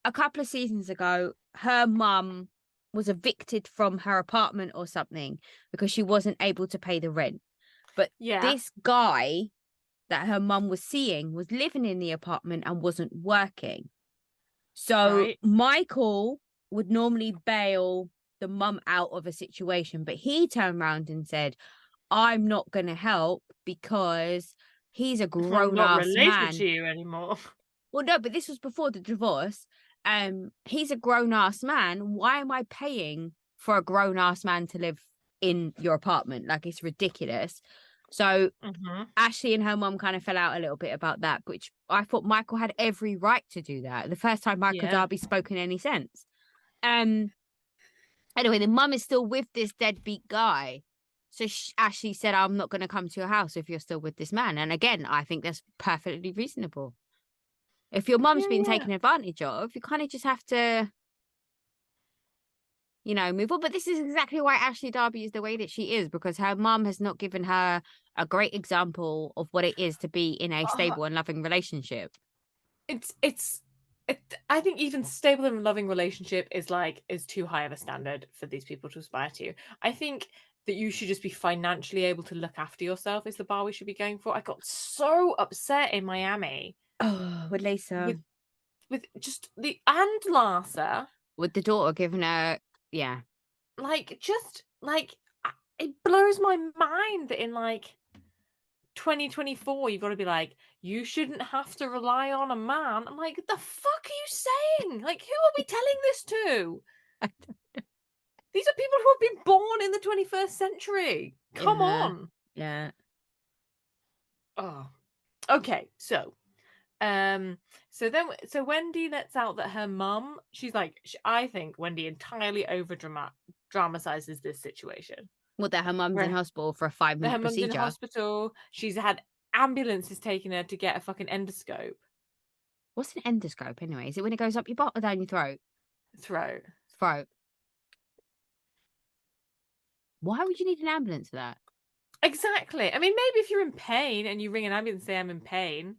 Speaker 2: a couple of seasons ago, her mum was evicted from her apartment or something because she wasn't able to pay the rent. But this guy that her mum was seeing was living in the apartment and wasn't working. So Michael would normally bail the mum out of a situation, but he turned around and said, I'm not going to help because he's a grown-ass man.
Speaker 1: Not related to you anymore.
Speaker 2: Well, no, but this was before the divorce. He's a grown-ass man. Why am I paying for a grown-ass man to live in your apartment? Like, it's ridiculous. So Ashley and her mum kind of fell out a little bit about that, which I thought Michael had every right to do that. The first time Michael Darby spoke in any sense. Anyway, the mum is still with this deadbeat guy. So Ashley said, I'm not going to come to your house if you're still with this man. And again, I think that's perfectly reasonable. If your mum's been taken advantage of, you kind of just have to, move on. But this is exactly why Ashley Darby is the way that she is, because her mum has not given her a great example of what it is to be in a stable and loving relationship.
Speaker 1: I think even stable and loving relationship is too high of a standard for these people to aspire to. I think that you should just be financially able to look after yourself is the bar we should be going for. I got so upset in Miami.
Speaker 2: Oh, with Lisa.
Speaker 1: With just and Larsa.
Speaker 2: With the daughter giving her, yeah.
Speaker 1: It blows my mind that in 2024 you've got to be like, you shouldn't have to rely on a man. I'm like, the fuck are you saying? Who are we telling this to? These are people who have been born in the 21st century. Come on.
Speaker 2: Yeah.
Speaker 1: Oh, okay. So Wendy lets out that her mum, she's like, I think Wendy entirely dramatizes this situation.
Speaker 2: Well, that her mum's in hospital for a 5-minute procedure. Her mum's in
Speaker 1: hospital. She's had ambulances taking her to get a fucking endoscope.
Speaker 2: What's an endoscope anyway? Is it when it goes up your butt or down your throat?
Speaker 1: Throat.
Speaker 2: Why would you need an ambulance for that?
Speaker 1: Exactly. I mean, maybe if you're in pain and you ring an ambulance and say I'm in pain.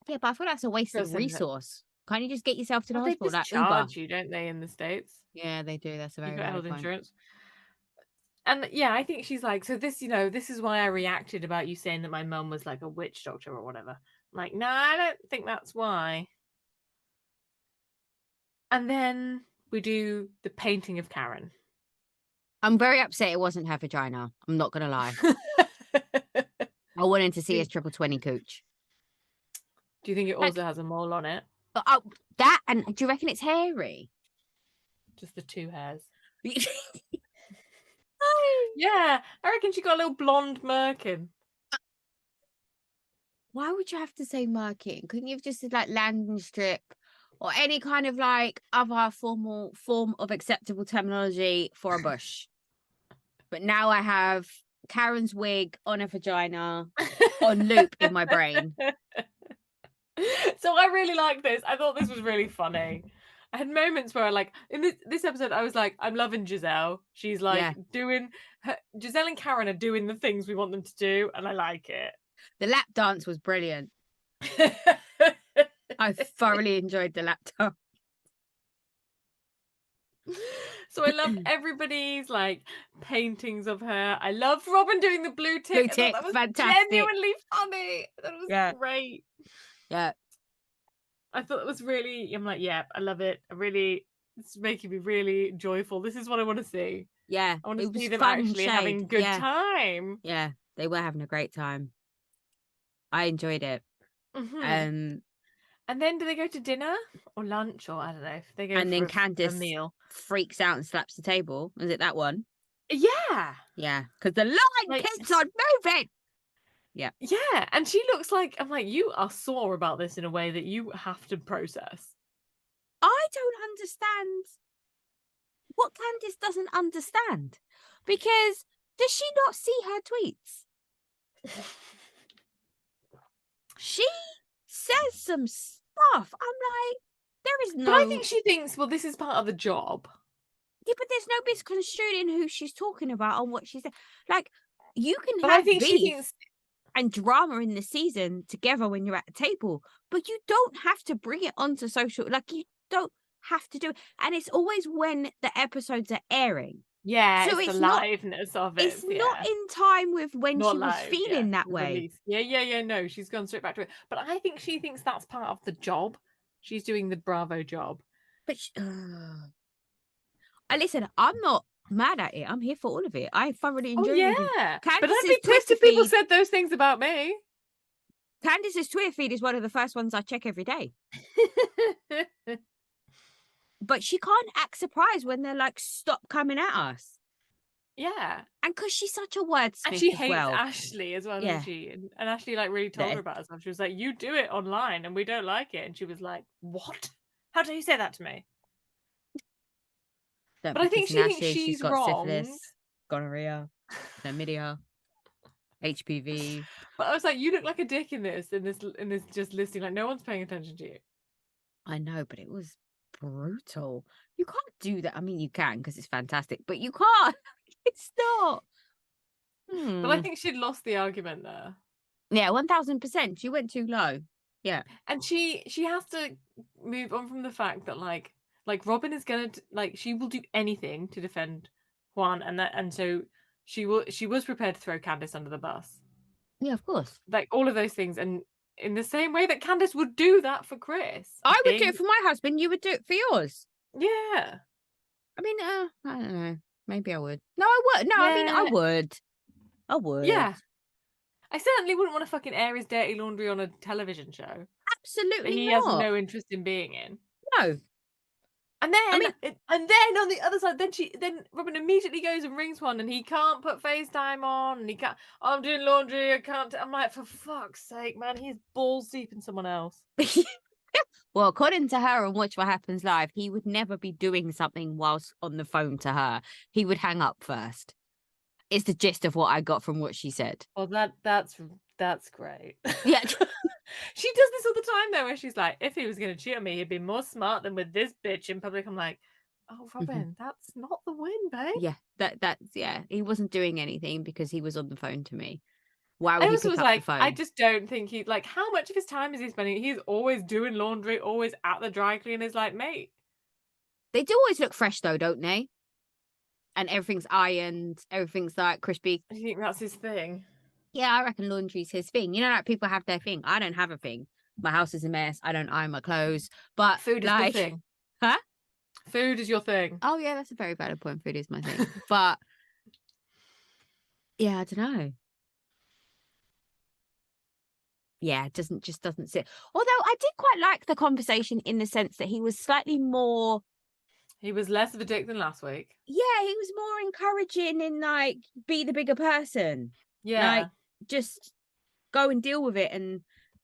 Speaker 2: Yeah, but I feel that's a waste of resource. Can't you just get yourself to the hospital?
Speaker 1: They charge you, don't they, in the States?
Speaker 2: Yeah, they do. That's a very
Speaker 1: valid
Speaker 2: point.
Speaker 1: Health insurance. And yeah, I think she's like, so this, this is why I reacted about you saying that my mum was like a witch doctor or whatever. I'm like, no, I don't think that's why. And then we do the painting of Karen.
Speaker 2: I'm very upset it wasn't her vagina. I'm not going to lie. I wanted to see his triple 20 cooch.
Speaker 1: Do you think it also has a mole on it?
Speaker 2: That, and do you reckon it's hairy?
Speaker 1: Just the 2 hairs. Yeah, I reckon she got a little blonde merkin.
Speaker 2: Why would you have to say merkin? Couldn't you have just said landing strip or any kind of other form of acceptable terminology for a bush? But now I have Karen's wig on a vagina on loop in my brain.
Speaker 1: So I really like this. I thought this was really funny. I had moments where in this episode, I was like, I'm loving Giselle. She's doing Giselle and Karen are doing the things we want them to do, and I like it.
Speaker 2: The lap dance was brilliant. I thoroughly enjoyed the lap dance.
Speaker 1: So I love everybody's paintings of her. I love Robin doing the blue tick. I thought that was fantastic. Genuinely funny. That was great.
Speaker 2: Yeah.
Speaker 1: I thought it was really, I'm like, yeah, I love it. It's making me really joyful. This is what I want to see.
Speaker 2: Yeah.
Speaker 1: I want to see them actually having a good time.
Speaker 2: Yeah, they were having a great time. I enjoyed it.
Speaker 1: Mm-hmm. And then do they go to dinner or lunch or I don't know if they go
Speaker 2: and
Speaker 1: for
Speaker 2: then Candice
Speaker 1: a meal.
Speaker 2: Freaks out and slaps the table. Is it that one?
Speaker 1: Yeah.
Speaker 2: Yeah, because the line keeps on moving. Yeah.
Speaker 1: Yeah, and she looks like, I'm like, you are sore about this in a way that you have to process.
Speaker 2: I don't understand what Candice doesn't understand. Because does she not see her tweets? She says some stuff. I'm like, there is no...
Speaker 1: But I think she thinks, well, this is part of the job.
Speaker 2: Yeah, but there's no misconstruing who she's talking about or what she's... you can
Speaker 1: but
Speaker 2: have
Speaker 1: I think
Speaker 2: beef
Speaker 1: she thinks...
Speaker 2: and drama in the season together when you're at the table, but you don't have to bring it onto social... you don't have to do it. And it's always when the episodes are airing.
Speaker 1: Yeah, so it's the liveness of it.
Speaker 2: It's not in time with when she was feeling that way.
Speaker 1: Release. Yeah, no, she's gone straight back to it. But I think she thinks that's part of the job. She's doing the Bravo job.
Speaker 2: But listen, I'm not mad at it. I'm here for all of it. I thoroughly enjoy it.
Speaker 1: Yeah, but I'd be pissed if people said those things about me.
Speaker 2: Candice's Twitter feed is one of the first ones I check every day. But she can't act surprised when they're stop coming at us.
Speaker 1: Yeah.
Speaker 2: And because she's such a wordsmith.
Speaker 1: And she hates Ashley as well, doesn't she? And Ashley really told her about herself. She was like, you do it online and we don't like it. And she was like, what? How dare you say that to me?
Speaker 2: Don't
Speaker 1: But
Speaker 2: be
Speaker 1: I think
Speaker 2: kissing
Speaker 1: she thinks
Speaker 2: Ashley. She's
Speaker 1: she's
Speaker 2: got
Speaker 1: wrong.
Speaker 2: syphilis, gonorrhea, chlamydia, HPV.
Speaker 1: But I was like, you look like a dick in this just listing. Like, no one's paying attention to you.
Speaker 2: I know, but it was brutal. You can't do that. I mean, you can because it's fantastic, but you can't. It's not.
Speaker 1: But I think she'd lost the argument there.
Speaker 2: Yeah, 1000%. She went too low. Yeah.
Speaker 1: And she has to move on from the fact that like Robin is gonna like she will do anything to defend Juan, and so she was prepared to throw Candace under the bus.
Speaker 2: Yeah, of course.
Speaker 1: Like all of those things, and in the same way that Candace would do that for Chris.
Speaker 2: I would do it for my husband. You would do it for yours.
Speaker 1: Yeah.
Speaker 2: I mean, I don't know. Maybe I would. No, I would. No,
Speaker 1: Yeah.
Speaker 2: I mean, I would. I would.
Speaker 1: Yeah. I certainly wouldn't want to fucking air his dirty laundry on a television show.
Speaker 2: Absolutely
Speaker 1: That he
Speaker 2: not.
Speaker 1: has no interest in being in.
Speaker 2: No.
Speaker 1: And then, and then on the other side, then Robin immediately goes and rings Juan, and he can't put FaceTime on, and he can't. Oh, I'm doing laundry. I can't. I'm like, for fuck's sake, man, he's balls deep in someone else.
Speaker 2: Well, according to her on Watch What Happens Live, he would never be doing something whilst on the phone to her. He would hang up first. It's the gist of what I got from what she said.
Speaker 1: Well, that's great.
Speaker 2: Yeah.
Speaker 1: She does this all the time though, where she's like, if he was going to cheat on me, he'd be more smart than with this bitch in public. I'm like, oh, Robin, that's not the win, babe.
Speaker 2: Yeah, that's he wasn't doing anything because he was on the phone to me. Why would
Speaker 1: I
Speaker 2: he
Speaker 1: also
Speaker 2: pick
Speaker 1: was
Speaker 2: up
Speaker 1: like,
Speaker 2: the phone?
Speaker 1: I just don't think he like how much of his time is he spending? He's always doing laundry, always at the dry cleaners. Like, mate,
Speaker 2: they do always look fresh though, don't they? And everything's ironed, everything's like crispy.
Speaker 1: I think that's his thing.
Speaker 2: Yeah, I reckon laundry's his thing. You know, like people have their thing. I don't have a thing. My house is a mess. I don't iron my clothes. But
Speaker 1: Food is
Speaker 2: like,
Speaker 1: your thing.
Speaker 2: Huh?
Speaker 1: Food is your thing.
Speaker 2: Oh yeah, that's a very valid point. Food is my thing. But yeah, I don't know. Yeah, it just doesn't sit. Although I did quite like the conversation in the sense that he was slightly more.
Speaker 1: He was less of a dick than last week.
Speaker 2: Yeah, he was more encouraging in like be the bigger person.
Speaker 1: Yeah.
Speaker 2: Like just go and deal with it and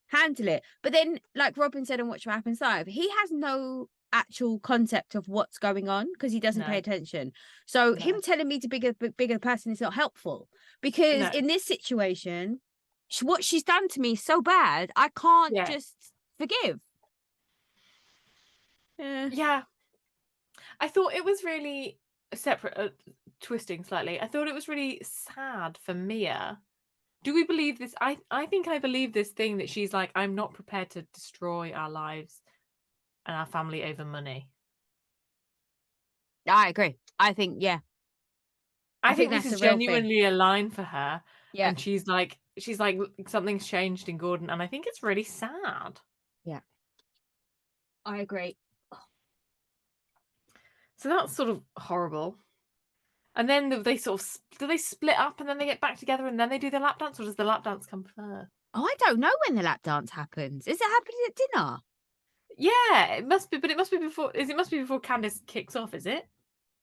Speaker 2: handle it. But then, like Robin said on Watch What Happens Live, he has no actual concept of what's going on because he doesn't pay attention. So him telling me to be a bigger person is not helpful because in this situation, what she's done to me is so bad, I can't just forgive.
Speaker 1: Yeah. I thought it was really separate, twisting slightly. I thought it was really sad for Mia. Do we believe this? I think I believe this thing that she's like, I'm not prepared to destroy our lives and our family over money.
Speaker 2: I agree. I think, yeah.
Speaker 1: I think this is genuinely a line for her.
Speaker 2: Yeah.
Speaker 1: And she's like, something's changed in Gordon. And I think it's really sad.
Speaker 2: Yeah. I agree.
Speaker 1: So that's sort of horrible. And then they sort of, do they split up and then they get back together and then they do the lap dance, or does the lap dance come first?
Speaker 2: Oh, I don't know when the lap dance happens. Is it happening at dinner?
Speaker 1: Yeah, it must be, but it must be before. It must be before Candace kicks off, is it?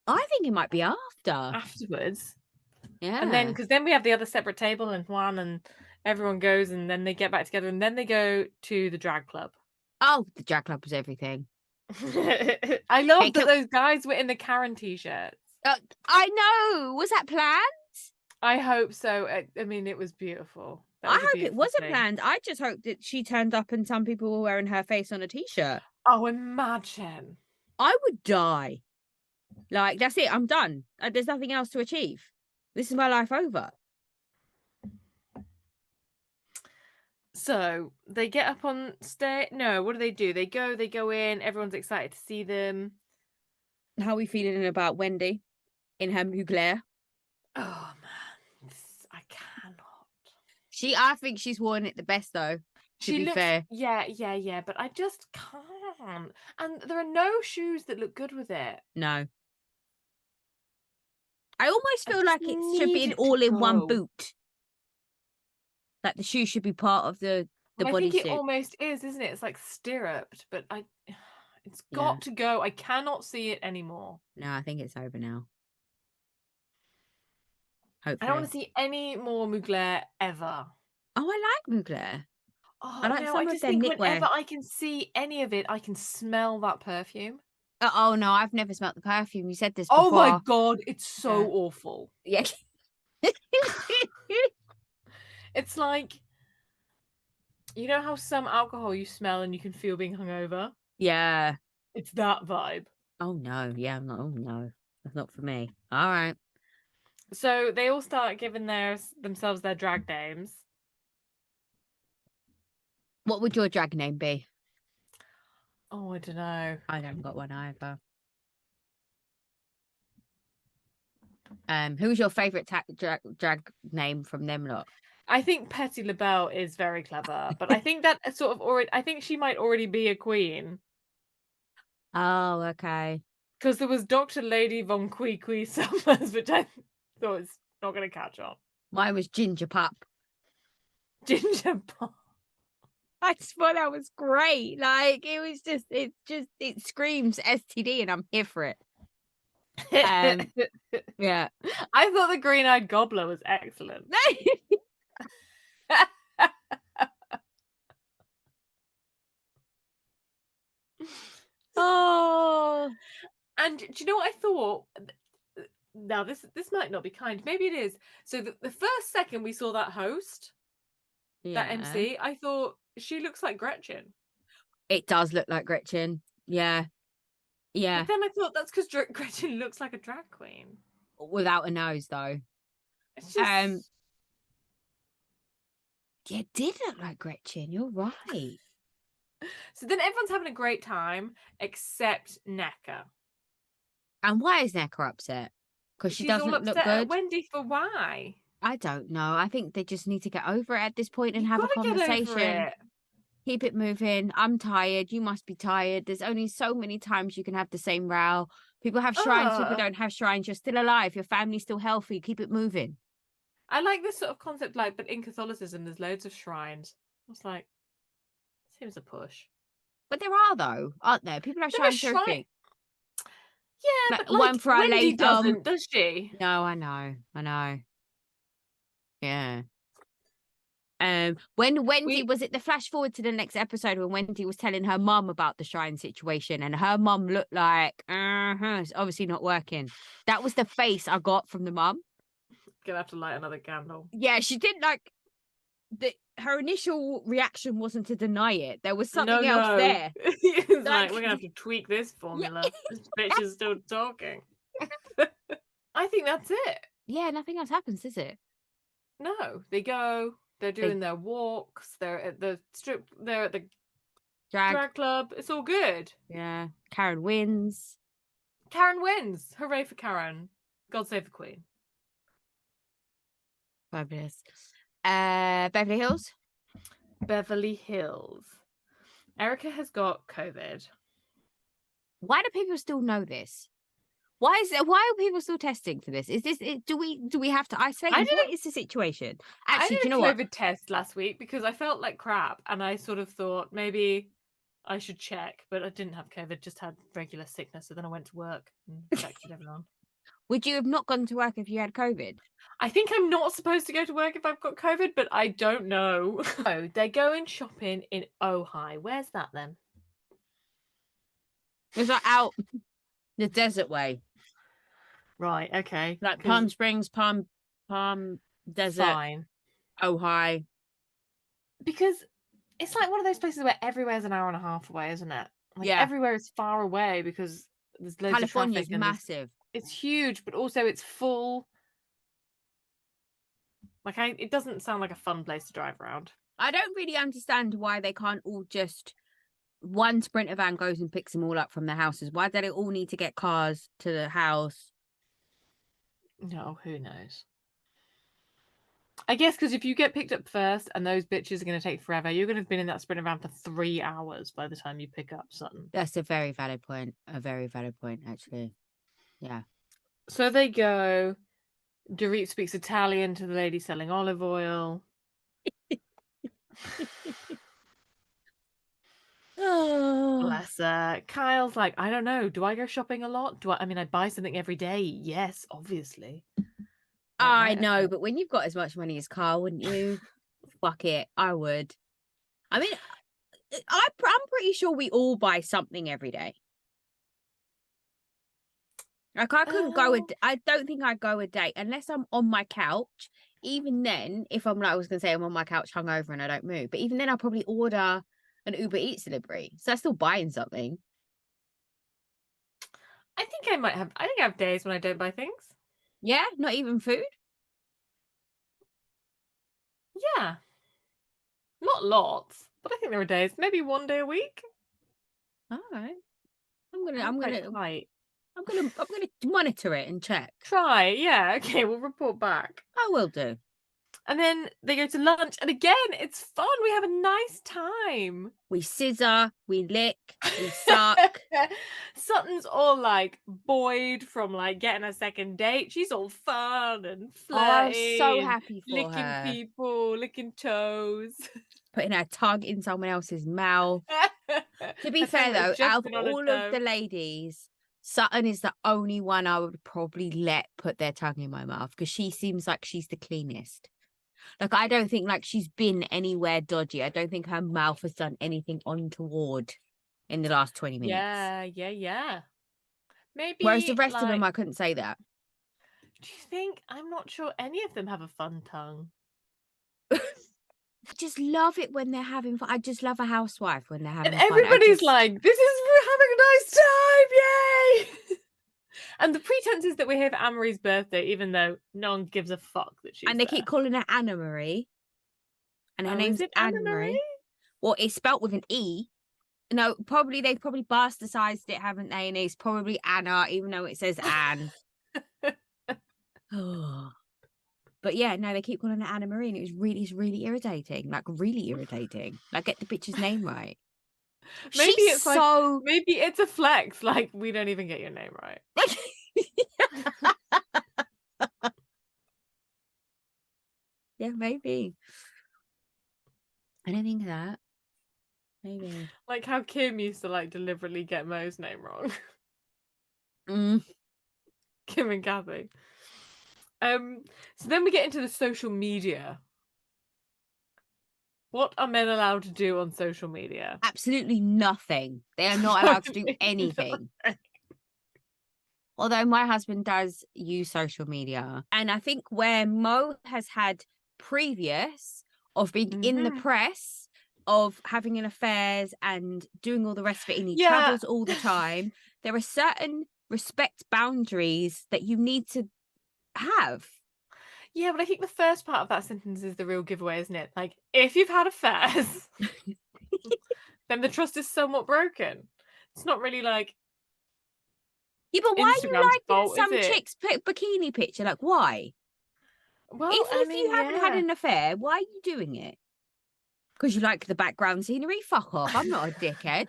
Speaker 2: I think it might be after.
Speaker 1: Afterwards.
Speaker 2: Yeah.
Speaker 1: And then, because then we have the other separate table and Juan and everyone goes and then they get back together and then they go to the drag club.
Speaker 2: Oh, the drag club was everything.
Speaker 1: I love that those guys were in the Karen t-shirts.
Speaker 2: I know. Was that planned?
Speaker 1: I hope so. I mean, it was beautiful.
Speaker 2: I hope it wasn't planned. I just hope that she turned up and some people were wearing her face on a t-shirt.
Speaker 1: Oh, imagine.
Speaker 2: I would die. Like, that's it. I'm done. There's nothing else to achieve. This is my life over.
Speaker 1: So they get up on stage. No, what do? They go in. Everyone's excited to see them.
Speaker 2: How are we feeling about Wendy in her mugler?
Speaker 1: Oh man, I cannot.
Speaker 2: I think she's worn it the best though. To be fair.
Speaker 1: Yeah, but I just can't. And there are no shoes that look good with it.
Speaker 2: No. I almost feel like it should be an all-in-one boot. Like the shoe should be part of the bodysuit.
Speaker 1: I think it almost is, isn't it? It's like stirruped, but it's got to go. I cannot see it anymore.
Speaker 2: No, I think it's over now. Hopefully.
Speaker 1: I don't want to see any more Mugler ever.
Speaker 2: Oh, I like Mugler.
Speaker 1: Oh, I just think whenever I can see any of it, I can smell that perfume.
Speaker 2: Oh no, I've never smelt the perfume. You said this
Speaker 1: Oh my
Speaker 2: before.
Speaker 1: God, it's so awful.
Speaker 2: Yeah.
Speaker 1: It's like, you know how some alcohol you smell and you can feel being hungover?
Speaker 2: Yeah.
Speaker 1: It's that vibe.
Speaker 2: Oh no. Yeah. I'm not. Oh no. That's not for me. All right.
Speaker 1: So they all start giving themselves their drag names.
Speaker 2: What would your drag name be?
Speaker 1: Oh, I don't know.
Speaker 2: I haven't got one either. Who's your favorite drag name from them lot?
Speaker 1: I think Petty LaBelle is very clever, but I think that sort of already. I think she might already be a queen
Speaker 2: Oh, okay.
Speaker 1: because there was Dr. Lady Von Qui Summers, which I thought was not going to catch on.
Speaker 2: Mine was Ginger Pup.
Speaker 1: Ginger Pop.
Speaker 2: I just thought that was great. Like it screams STD, and I'm here for it. Yeah.
Speaker 1: I thought the Green-Eyed Gobbler was excellent.
Speaker 2: Oh,
Speaker 1: And do you know what I thought? Now this might not be kind. Maybe it is. So the first second we saw that host, that
Speaker 2: yeah.
Speaker 1: MC, I thought she looks like Gretchen.
Speaker 2: It does look like Gretchen. Yeah. Yeah.
Speaker 1: But then I thought that's because Gretchen looks like a drag queen.
Speaker 2: Without a nose, though.
Speaker 1: It's just.
Speaker 2: Yeah, it did look like Gretchen. You're right.
Speaker 1: So then everyone's having a great time except Necker.
Speaker 2: And why is Necker upset? Because she
Speaker 1: She's all
Speaker 2: doesn't look
Speaker 1: upset at
Speaker 2: good.
Speaker 1: Wendy for why?
Speaker 2: I don't know. I think they just need to get over it at this point and
Speaker 1: You've
Speaker 2: have a
Speaker 1: got to get over
Speaker 2: conversation.
Speaker 1: it.
Speaker 2: Keep it moving. I'm tired. You must be tired. There's only so many times you can have the same row. People have shrines. People don't have shrines. You're still alive. Your family's still healthy. Keep it moving.
Speaker 1: I like this sort of concept, like, but in Catholicism, there's loads of shrines. I was like, seems a push.
Speaker 2: But there are, though, aren't there? People have shrines for everything.
Speaker 1: Yeah, but
Speaker 2: one for Our
Speaker 1: Wendy
Speaker 2: Lady.
Speaker 1: doesn't, does she?
Speaker 2: No, I know. Yeah. When Wendy was it the flash forward to the next episode when Wendy was telling her mum about the shrine situation and her mum looked like it's obviously not working. That was the face I got from the mum.
Speaker 1: Gonna have to light another candle.
Speaker 2: Yeah, she didn't like her initial reaction wasn't to deny it. There was something else there.
Speaker 1: It's like we're gonna have to tweak this formula. Yeah. This bitch is still talking. I think that's it.
Speaker 2: Yeah, nothing else happens, is it?
Speaker 1: No, they go. They're doing their walks. They're at the strip. They're at the drag club. It's all good.
Speaker 2: Yeah, Karen wins.
Speaker 1: Karen wins. Hooray for Karen. God save the Queen.
Speaker 2: Fabulous. Beverly Hills.
Speaker 1: Beverly Hills. Erica has got COVID.
Speaker 2: Why do people still know this? Why are people still testing for this? Is this do we have to isolate? What is the situation? Actually, do you know what?
Speaker 1: I did a COVID test last week because I felt like crap and I sort of thought maybe I should check, but I didn't have COVID, just had regular sickness. So then I went to work and infected everyone.
Speaker 2: Would you have not gone to work if you had COVID?
Speaker 1: I think I'm not supposed to go to work if I've got COVID, but I don't know. Oh, they're going shopping in Ojai. Where's that then?
Speaker 2: It's like out the desert way.
Speaker 1: Right, okay.
Speaker 2: Like Palm Springs, Palm Desert,
Speaker 1: fine.
Speaker 2: Ojai.
Speaker 1: Because it's like one of those places where everywhere's an hour and a half away, isn't it? Like
Speaker 2: yeah.
Speaker 1: Everywhere is far away because there's loads of traffic.
Speaker 2: California's massive.
Speaker 1: It's huge, but also it's full. Like it doesn't sound like a fun place to drive around.
Speaker 2: I don't really understand why they can't all just one Sprinter van goes and picks them all up from their houses. Why do they all need to get cars to the house?
Speaker 1: No, who knows? I guess because if you get picked up first and those bitches are going to take forever, you're going to have been in that Sprinter van for 3 hours by the time you pick up Sutton.
Speaker 2: That's a very valid point. A very valid point, actually. Yeah.
Speaker 1: So they go. Dorit speaks Italian to the lady selling olive oil.
Speaker 2: Oh,
Speaker 1: bless her. Kyle's like, I don't know. Do I go shopping a lot? I mean, I buy something every day. Yes, obviously.
Speaker 2: I know, but when you've got as much money as Carl, wouldn't you? Fuck it. I would. I mean, I'm pretty sure we all buy something every day. Like I couldn't go. I don't think I'd go a date unless I'm on my couch. Even then, if I'm like, I was gonna say I'm on my couch hungover and I don't move, but even then, I'll probably order an Uber Eats delivery. So I'm still buying something.
Speaker 1: I think I have days when I don't buy things.
Speaker 2: Yeah, not even food.
Speaker 1: Yeah, not lots, but I think there are days, maybe one day a week.
Speaker 2: All right.
Speaker 1: I'm
Speaker 2: I'm gonna monitor it and check.
Speaker 1: Try, yeah. Okay, we'll report back.
Speaker 2: I will do.
Speaker 1: And then they go to lunch, and again, it's fun. We have a nice time.
Speaker 2: We scissor, we lick, we suck.
Speaker 1: Sutton's all like buoyed from like getting a second date. She's all fun and
Speaker 2: Oh, I was
Speaker 1: flirty
Speaker 2: so
Speaker 1: and
Speaker 2: happy for
Speaker 1: licking
Speaker 2: her.
Speaker 1: people, licking toes.
Speaker 2: Putting her tongue in someone else's mouth. To be fair though, out of all of the ladies, Sutton is the only one I would probably let put their tongue in my mouth because she seems like she's the cleanest. Like, I don't think like she's been anywhere dodgy. I don't think her mouth has done anything untoward in the last 20 minutes.
Speaker 1: Yeah. Maybe.
Speaker 2: Whereas the rest of them, I couldn't say that.
Speaker 1: Do you think? I'm not sure any of them have a fun tongue.
Speaker 2: I just love it when they're having fun. I just love a housewife when they're having
Speaker 1: and
Speaker 2: fun.
Speaker 1: Everybody's like, this is we're having a nice time, yay! And the pretense is that we're here for Anne-Marie's birthday, even though no one gives a fuck that she's
Speaker 2: And they
Speaker 1: there.
Speaker 2: keep calling her Anna Marie. And her name's
Speaker 1: Anna Marie.
Speaker 2: Well, it's spelt with an E. No, they've probably bastardized it, haven't they? And it's probably Anna, even though it says Anne. But yeah, no, they keep calling her Anna Marie, and it's really irritating. Like really irritating. Like, get the bitch's name right.
Speaker 1: Maybe it's a flex. Like, we don't even get your name right.
Speaker 2: Yeah, maybe. I don't think that. Maybe.
Speaker 1: Like how Kim used to like deliberately get Mo's name wrong. Kim and Kathy. So then we get into the social media. What are men allowed to do on social media?
Speaker 2: Absolutely nothing. They are not allowed to do anything. Although my husband does use social media. And I think where Mo has had previous of being in the press, of having an affairs and doing all the rest of it, and he travels all the time, there are certain respect boundaries that you need to have.
Speaker 1: Yeah, but I think the first part of that sentence is the real giveaway, isn't it? Like, if you've had affairs, then the trust is somewhat broken. It's not really like...
Speaker 2: Yeah, but why
Speaker 1: Instagram's
Speaker 2: are you liking
Speaker 1: fault,
Speaker 2: some chick's bikini picture? Like, why?
Speaker 1: Well,
Speaker 2: Even if you haven't had an affair, why are you doing it? Because you like the background scenery? Fuck off. I'm not a dickhead.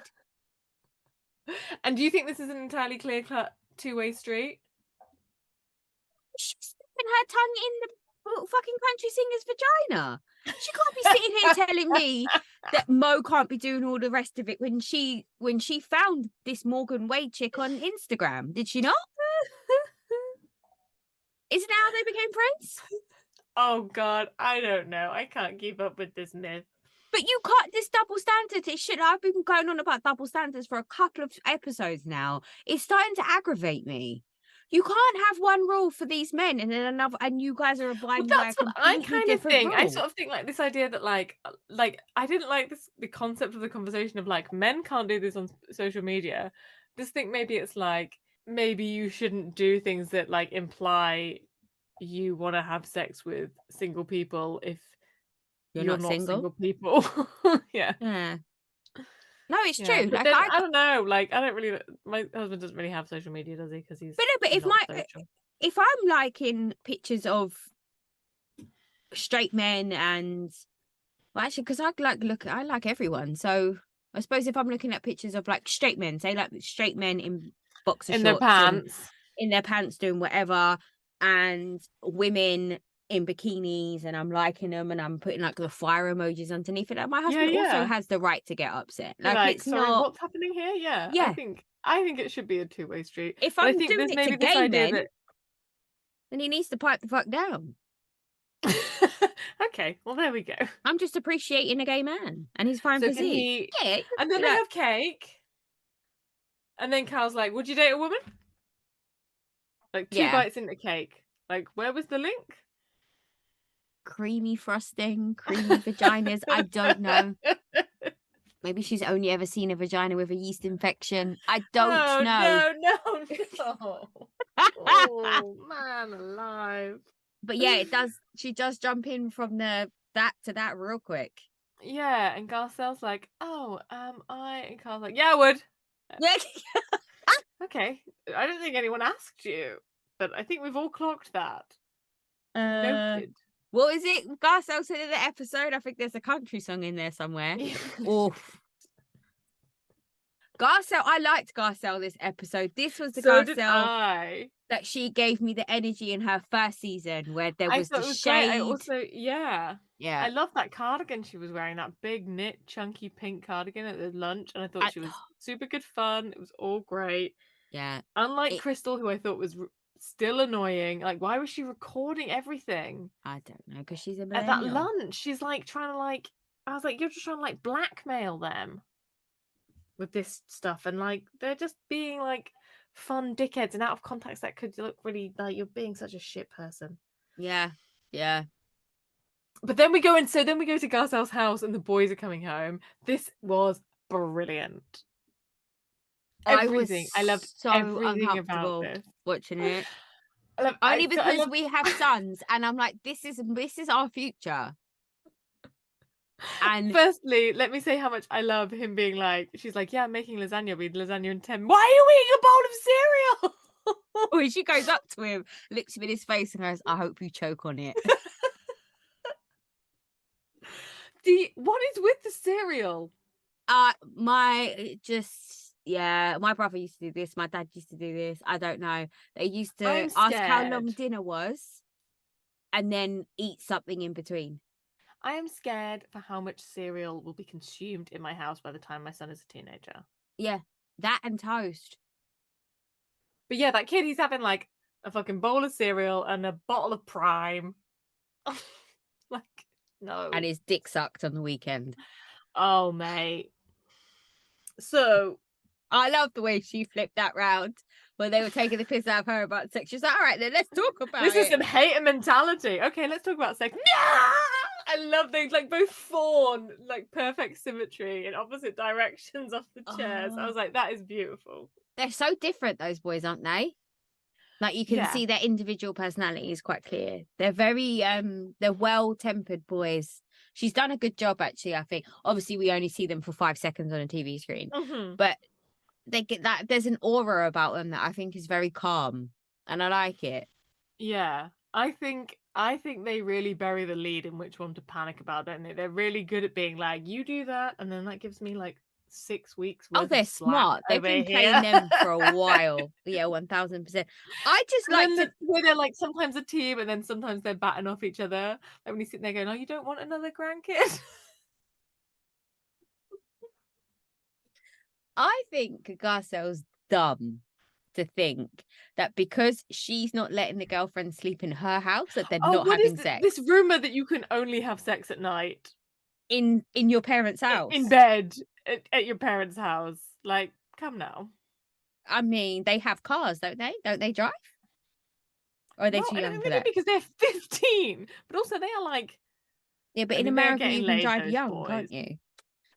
Speaker 1: And do you think this is an entirely clear-cut two-way street?
Speaker 2: She's sticking her tongue in the fucking country singer's vagina. She can't be sitting here telling me that Mo can't be doing all the rest of it when she found this Morgan Wade chick on Instagram. Did she not? Isn't that how they became friends?
Speaker 1: Oh God, I don't know. I can't keep up with this myth.
Speaker 2: But you can't, this double standard, I've been going on about double standards for a couple of episodes now. It's starting to aggravate me. You can't have one rule for these men and then another, and you guys are abiding by a completely different rule.
Speaker 1: I sort of think like this idea that like I didn't like the concept of the conversation of like men can't do this on social media. Just think maybe it's like maybe you shouldn't do things that like imply you want to have sex with single people if you're not single people. Yeah.
Speaker 2: No, it's true.
Speaker 1: But like, then, I don't know. Like, I don't really. My husband doesn't really have social media, does he? Because he's.
Speaker 2: But if I'm liking pictures of straight men and actually, because I like everyone. So I suppose if I'm looking at pictures of like straight men, say like straight men in boxer shorts, in their pants doing whatever, and women in bikinis, and I'm liking them, and I'm putting like the fire emojis underneath it. Like, my husband also has the right to get upset. Like it's not
Speaker 1: what's happening here. Yeah. I think it should be a two-way street.
Speaker 2: If I'm doing it to gay men, then he needs to pipe the fuck down.
Speaker 1: Okay, well there we go.
Speaker 2: I'm just appreciating a gay man and his fine physique. Yeah,
Speaker 1: and then they have cake, and then Carl's like, "Would you date a woman?" Like 2 bites into cake. Like, where was the link?
Speaker 2: Creamy frosting, creamy vaginas. I don't know. Maybe she's only ever seen a vagina with a yeast infection. I don't know.
Speaker 1: No. Oh, man alive.
Speaker 2: But yeah, she does jump in from that to that real quick.
Speaker 1: Yeah, and Garcelle's like, oh, and Carl's like, yeah, I would. Okay, I don't think anyone asked you, but I think we've all clocked that. Noted.
Speaker 2: What is it Garcelle said in the episode? I think there's a country song in there somewhere. Oof. Garcelle, I liked Garcelle this episode. This was the Garcelle that she gave me the energy in her first season where there was the shade.
Speaker 1: Great. I also, yeah. I love that cardigan she was wearing, that big knit chunky pink cardigan at the lunch, and I thought she was super good fun. It was all great.
Speaker 2: Yeah.
Speaker 1: Unlike Crystal, who I thought was still annoying. Like, why was she recording everything?
Speaker 2: I don't know, because she's a millennial.
Speaker 1: At that lunch, she's like trying to I was like, you're just trying to blackmail them with this stuff, and they're just being fun dickheads and out of context that could look really like you're being such a shit person.
Speaker 2: Yeah.
Speaker 1: But then we go to Garcelle's house and the boys are coming home. This was brilliant. Everything. I loved
Speaker 2: so
Speaker 1: everything about this.
Speaker 2: Watching it. Only because we have sons, and I'm like, this is our future. And
Speaker 1: firstly, let me say how much I love him being she's like, yeah, I'm making lasagna. We had lasagna in 10. Why are you eating a bowl of cereal?
Speaker 2: When she goes up to him, looks him in his face, and goes, I hope you choke on it.
Speaker 1: What is with the cereal?
Speaker 2: My brother used to do this. My dad used to do this. I don't know. They used to ask how long dinner was, and then eat something in between.
Speaker 1: I am scared for how much cereal will be consumed in my house by the time my son is a teenager.
Speaker 2: Yeah, that and toast.
Speaker 1: But yeah, that kid, he's having a fucking bowl of cereal and a bottle of Prime. No.
Speaker 2: And his dick sucked on the weekend.
Speaker 1: Oh, mate. So
Speaker 2: I love the way she flipped that round when they were taking the piss out of her about sex. She's like, all right, then let's talk about
Speaker 1: this is some hater mentality. Okay, let's talk about sex. I love they both fawn perfect symmetry in opposite directions off the chairs. I was like, that is beautiful.
Speaker 2: They're so different, those boys, aren't they? You can see their individual personality is quite clear. They're very they're well-tempered boys. She's done a good job, actually, I think. Obviously, we only see them for 5 seconds on a TV screen.
Speaker 1: Mm-hmm.
Speaker 2: But they get that there's an aura about them that I think is very calm. And I like it.
Speaker 1: Yeah. I think they really bury the lead in which one to panic about, don't they? They're really good at being like, you do that, and then that gives me 6 weeks worth
Speaker 2: they're
Speaker 1: of slack
Speaker 2: smart. They've been playing them for a while. Yeah, 1000%. I just
Speaker 1: where they're sometimes a team and then sometimes they're batting off each other. When you sit there going, oh, you don't want another grandkid?
Speaker 2: I think Garcelle's dumb to think that because she's not letting the girlfriend sleep in her house, that they're not having sex.
Speaker 1: This rumor that you can only have sex at night
Speaker 2: in your parents' house,
Speaker 1: in bed at your parents' house. Come now.
Speaker 2: I mean, they have cars, don't they? Don't they drive? Or are they too young for that?
Speaker 1: Because they're 15, but also they are
Speaker 2: yeah. But in America, you can drive young, can't you?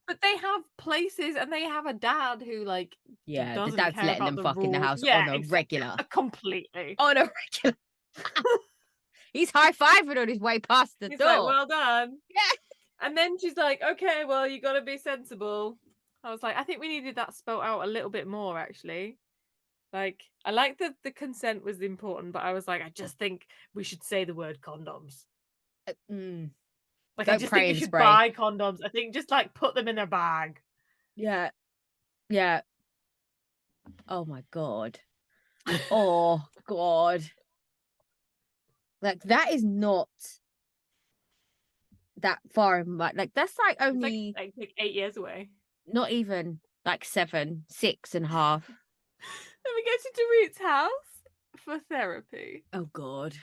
Speaker 1: But they have places, and they have a dad who
Speaker 2: the dad's letting them fuck in the house on a regular,
Speaker 1: completely
Speaker 2: on a regular. He's high-fiving on his way past the door.
Speaker 1: Well done.
Speaker 2: Yeah.
Speaker 1: And then she's like, okay, well, you got to be sensible. I was like, I think we needed that spelled out a little bit more, actually. I like that the consent was important, but I was like, I just think we should say the word condoms. I just think you should buy condoms. I think just put them in their bag.
Speaker 2: Yeah. Yeah. Oh my God. Oh God. That is not that far in my that's only
Speaker 1: it's 8 years away.
Speaker 2: Not even 7, 6.5.
Speaker 1: Then we go to Dorit's house for therapy.
Speaker 2: Oh God.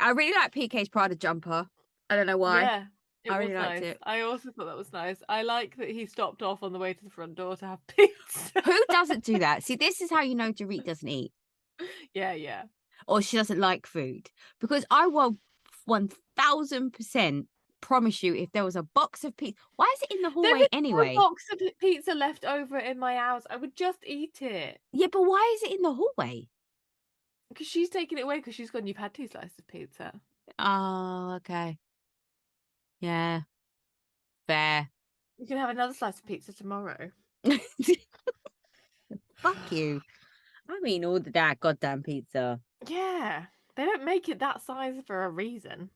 Speaker 2: I really like PK's Prada jumper. I don't know why.
Speaker 1: Yeah.
Speaker 2: I really liked
Speaker 1: nice.
Speaker 2: it.
Speaker 1: I also thought that was nice. I like that he stopped off on the way to the front door to have pizza.
Speaker 2: Who doesn't do that? See, this is how you know Dorit doesn't eat.
Speaker 1: Yeah.
Speaker 2: or she doesn't like food. Because I will 1000% promise you, if there was a box of pizza, why is it in the
Speaker 1: There
Speaker 2: hallway
Speaker 1: is no
Speaker 2: anyway?
Speaker 1: box of pizza left over in my house. I would just eat it.
Speaker 2: Yeah, but why is it in the hallway?
Speaker 1: Because she's taken it away because she's gone, "You've had 2 slices of pizza."
Speaker 2: Oh, okay. Yeah, fair.
Speaker 1: You can have another slice of pizza tomorrow.
Speaker 2: Fuck you. I mean, all that goddamn pizza.
Speaker 1: Yeah. They don't make it that size for a reason.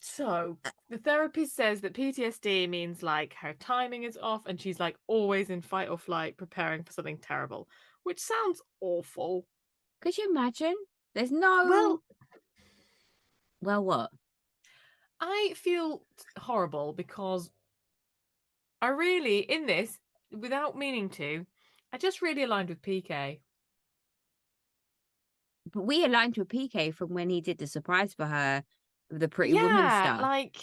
Speaker 1: So, the therapist says that PTSD means, like, her timing is off and she's, like, always in fight or flight preparing for something terrible, which sounds awful.
Speaker 2: Could you imagine? There's no.
Speaker 1: Well,
Speaker 2: Well, what?
Speaker 1: I feel horrible because I really, in this, without meaning to, I just really aligned with PK.
Speaker 2: But we aligned with PK from when he did the surprise for her, the Pretty Woman
Speaker 1: Yeah,
Speaker 2: stuff.
Speaker 1: like,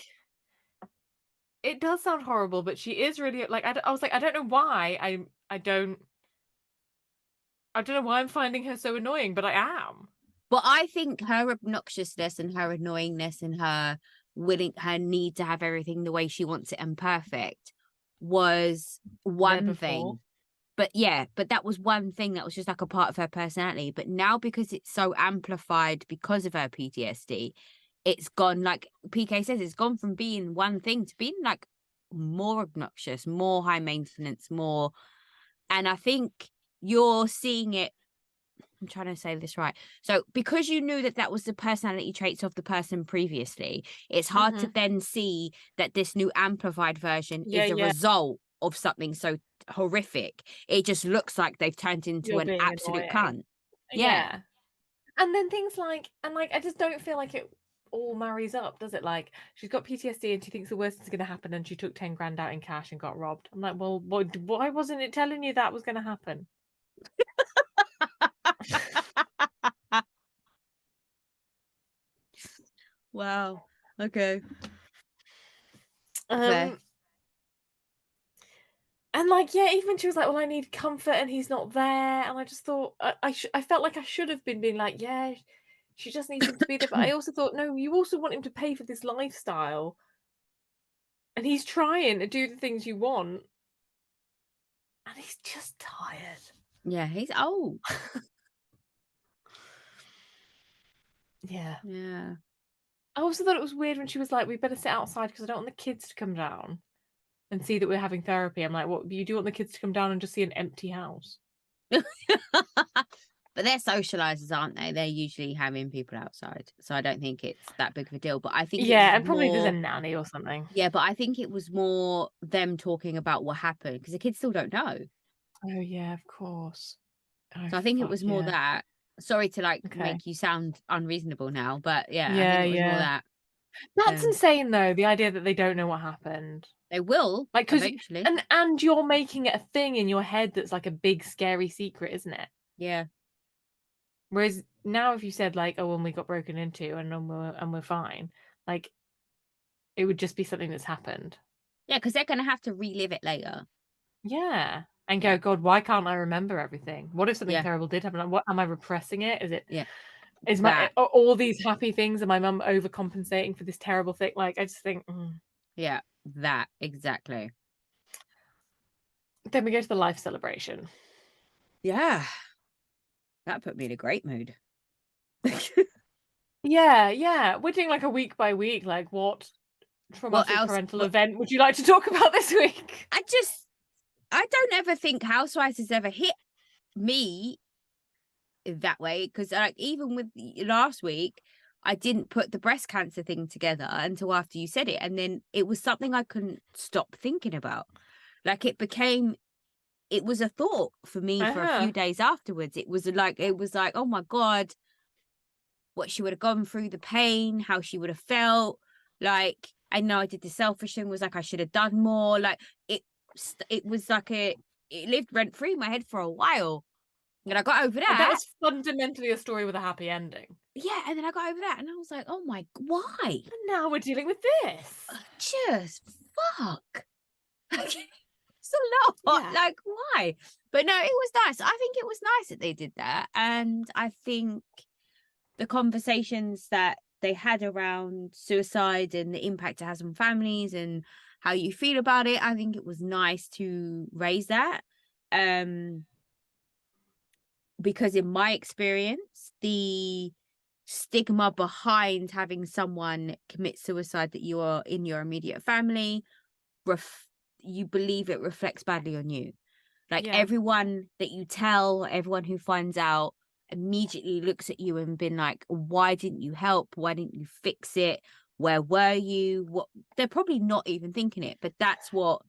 Speaker 1: it does sound horrible, but she is really, like, I was like, I don't know why I don't know why I'm finding her so annoying, but I am.
Speaker 2: But I think her obnoxiousness and her annoyingness and her need to have everything the way she wants it and perfect was
Speaker 1: There
Speaker 2: one
Speaker 1: before.
Speaker 2: thing. But yeah, but that was one thing that was just like a part of her personality. But now because it's so amplified because of her PTSD, it's gone, like PK says, it's gone from being one thing to being like more obnoxious, more high maintenance, more. And I think you're seeing it. I'm trying to say this right. So because you knew that that was the personality traits of the person previously, it's hard to
Speaker 1: Mhm.
Speaker 2: then see that this new amplified version
Speaker 1: Yeah,
Speaker 2: is a
Speaker 1: yeah.
Speaker 2: result of something so horrific. It just looks like they've turned into
Speaker 1: You're
Speaker 2: an
Speaker 1: being
Speaker 2: absolute
Speaker 1: annoying.
Speaker 2: cunt. Yeah.
Speaker 1: Yeah. And then things like I just don't feel like it all marries up, does it? Like, she's got PTSD and she thinks the worst is gonna happen and she took 10 grand out in cash and got robbed. I'm like, "Well, why wasn't it telling you that was gonna happen?"
Speaker 2: Wow. Okay. Fair.
Speaker 1: Um, and, like, yeah, even when she was like, "Well, I need comfort and he's not there," and I just thought I felt like I should have been being like, "Yeah, she just needs him to be there," but I also thought, "No, you also want him to pay for this lifestyle, and he's trying to do the things you want, and he's just tired."
Speaker 2: Yeah, he's old.
Speaker 1: Yeah.
Speaker 2: Yeah.
Speaker 1: I also thought it was weird when she was like, "We better sit outside because I don't want the kids to come down and see that we're having therapy." I'm like, "What? You do want the kids to come down and just see an empty house?"
Speaker 2: But they're socializers, aren't they? They're usually having people outside. So I don't think it's that big of a deal. But I think it
Speaker 1: Yeah,
Speaker 2: was
Speaker 1: and probably there's a
Speaker 2: more.
Speaker 1: nanny or something.
Speaker 2: Yeah, but I think it was more them talking about what happened because the kids still don't know.
Speaker 1: Oh, yeah, of course. Oh,
Speaker 2: So I think it
Speaker 1: fuck,
Speaker 2: was more
Speaker 1: yeah.
Speaker 2: that. Sorry to like
Speaker 1: Okay.
Speaker 2: make you sound unreasonable now, but yeah, I think
Speaker 1: Yeah,
Speaker 2: it was more
Speaker 1: yeah.
Speaker 2: that.
Speaker 1: That's
Speaker 2: Um,
Speaker 1: insane though, the idea that they don't know what happened.
Speaker 2: they will
Speaker 1: Like, 'cause
Speaker 2: eventually.
Speaker 1: and you're making it a thing in your head that's like a big scary secret, isn't it?
Speaker 2: Yeah.
Speaker 1: Whereas now if you said like, "Oh, and we got broken into and we're fine," like, it would just be something that's happened.
Speaker 2: Yeah, because they're gonna have to relive it later.
Speaker 1: Yeah, and
Speaker 2: Yeah.
Speaker 1: go, "God, why can't I remember everything? What if something
Speaker 2: Yeah.
Speaker 1: terrible did happen? Like, what am I repressing it?
Speaker 2: Yeah.
Speaker 1: Is my
Speaker 2: That.
Speaker 1: all these happy things and my mum overcompensating for this terrible thing?" Like, I just think,
Speaker 2: Yeah. That. Exactly.
Speaker 1: Then we go to the life celebration.
Speaker 2: Yeah. That put me in a great mood.
Speaker 1: Yeah, yeah, we're doing, like, a week by week, like, what
Speaker 2: What
Speaker 1: traumatic
Speaker 2: else?
Speaker 1: parental event would you like to talk about this week?
Speaker 2: I just I don't ever think Housewives has ever hit me that way because like even with last week I didn't put the breast cancer thing together until after you said it, and then it was something I couldn't stop thinking about. Like it was a thought for me for a
Speaker 1: Uh-huh.
Speaker 2: few days afterwards. It was like oh my god, what she would have gone through, the pain, how she would have felt. Like I know I did the selfish thing, was like I should have done more. Like it it was like it lived rent free in my head for a while. And I got over
Speaker 1: And that
Speaker 2: that.
Speaker 1: was fundamentally a story with a happy ending.
Speaker 2: Yeah, and then I got over that, and I was like, "Oh my, why?
Speaker 1: And now we're dealing with this.
Speaker 2: Just fuck." a lot.
Speaker 1: Yeah.
Speaker 2: Like, why? But no, it was nice. I think it was nice that they did that. And I think the conversations that they had around suicide and the impact it has on families and how you feel about it, I think it was nice to raise that. Because in my experience, the stigma behind having someone commit suicide that you are in your immediate family, you believe it reflects badly on you. Like
Speaker 1: Yeah.
Speaker 2: everyone that you tell, everyone who finds out immediately looks at you and been like, why didn't you help? Why didn't you fix it? Where were you? What? They're probably not even thinking it, but that's what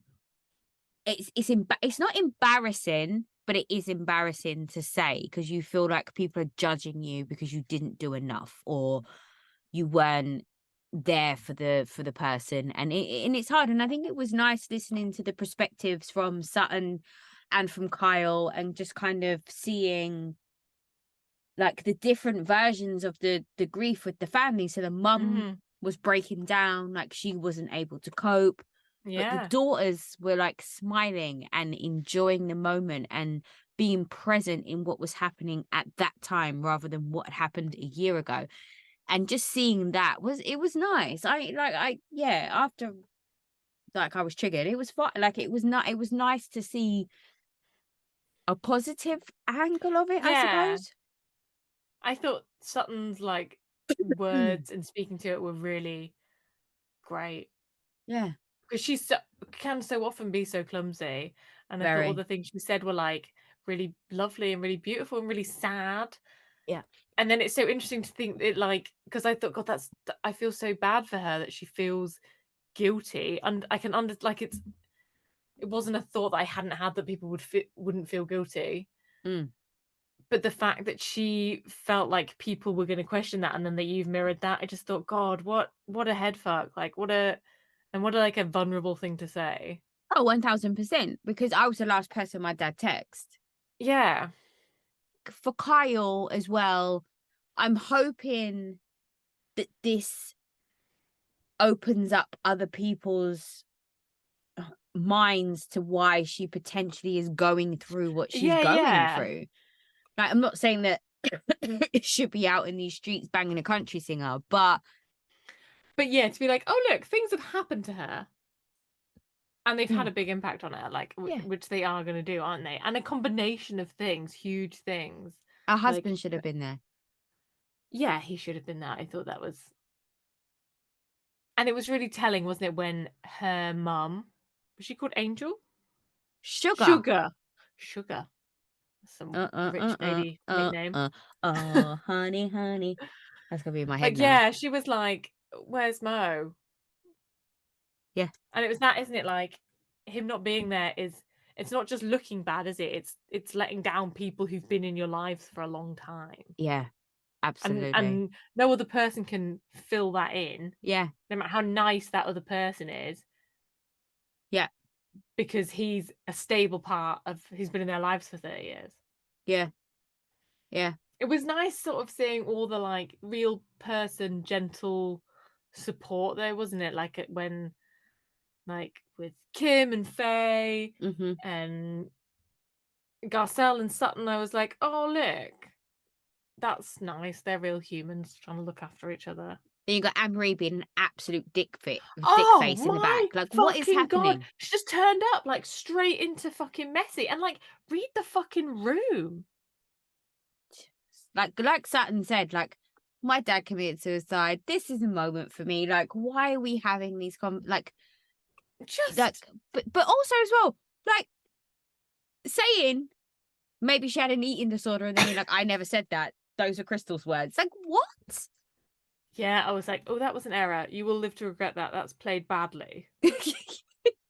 Speaker 2: it's not embarrassing, but it is embarrassing to say because you feel like people are judging you because you didn't do enough or you weren't there for the person, and it's hard. And I think it was nice listening to the perspectives from Sutton and from Kyle and just kind of seeing like the different versions of the grief with the family. So the mum was breaking down, like she wasn't able to cope. But the
Speaker 1: Yeah.
Speaker 2: daughters were like smiling and enjoying the moment and being present in what was happening at that time rather than what had happened a year ago. And just seeing that was nice. After like I was triggered, it was fun. Like it was nice to see a positive angle of it, I
Speaker 1: Yeah.
Speaker 2: suppose.
Speaker 1: I thought Sutton's like words and speaking to it were really great.
Speaker 2: Yeah,
Speaker 1: Because can so often be so clumsy, and I thought all
Speaker 2: very.
Speaker 1: the things she said were, like, really lovely and really beautiful and really sad,
Speaker 2: Yeah.
Speaker 1: and then it's so interesting to think that, like, because I thought, "God, I feel so bad for her that she feels guilty," and I can like, it wasn't a thought that I hadn't had that people wouldn't feel guilty,
Speaker 2: Mm.
Speaker 1: but the fact that she felt like people were gonna question that and then that you've mirrored that, I just thought, "God, what a head fuck," like, like, a vulnerable thing to say.
Speaker 2: Oh, 1000%. Because I was the last person my dad texted.
Speaker 1: Yeah.
Speaker 2: For Kyle as well, I'm hoping that this opens up other people's minds to why she potentially is going through what she's
Speaker 1: Yeah,
Speaker 2: going
Speaker 1: yeah.
Speaker 2: through. Like, I'm not saying that it should be out in these streets banging a country singer, but
Speaker 1: But yeah, to be like, "Oh, look, things have happened to her, and they've had
Speaker 2: mm,
Speaker 1: a big impact on her," like,
Speaker 2: yeah,
Speaker 1: which they are gonna do, aren't they? And a combination of things, huge things.
Speaker 2: her
Speaker 1: Like,
Speaker 2: husband should have been there.
Speaker 1: yeah, he should have been there. I thought that was and it was really telling, wasn't it, when her mum was she called Angel?
Speaker 2: Sugar.
Speaker 1: Sugar. Sugar. Some rich lady nickname.
Speaker 2: Oh, honey, honey. That's gonna be in my head
Speaker 1: Like,
Speaker 2: now.
Speaker 1: yeah, she was like, "Where's Mo?"
Speaker 2: Yeah,
Speaker 1: And it was that, isn't it? Like, him not being there is it's not just looking bad, is it? It's letting down people who've been in your lives for a long time.
Speaker 2: yeah,
Speaker 1: And
Speaker 2: absolutely.
Speaker 1: no other person can fill that in,
Speaker 2: Yeah,
Speaker 1: no matter how nice that other person is,
Speaker 2: yeah,
Speaker 1: because he's a stable part of he's been in their lives for 30 years.
Speaker 2: yeah, yeah.
Speaker 1: It was nice sort of seeing all the, like, real person, gentle support there, wasn't it? Like, when like, with Kim and Faye
Speaker 2: Mm-hmm.
Speaker 1: and Garcelle and Sutton, I was like, "Oh, look, that's nice. They're real humans trying to look after each other."
Speaker 2: Then you got Anne-Marie being an absolute dick
Speaker 1: Oh
Speaker 2: face in the back.
Speaker 1: my
Speaker 2: Like, what is
Speaker 1: fucking god!
Speaker 2: happening?
Speaker 1: She just turned up, like, straight into fucking messy and, like, read the fucking room.
Speaker 2: Like Sutton said, like, my dad committed suicide. This is a moment for me. Like, why are we having these like,
Speaker 1: Just
Speaker 2: but also as well, like saying maybe she had an eating disorder and then being like, I never said that. Those are Crystal's words. Like, what?
Speaker 1: yeah, I was like, "Oh, that was an error. You will live to regret that. That's played badly.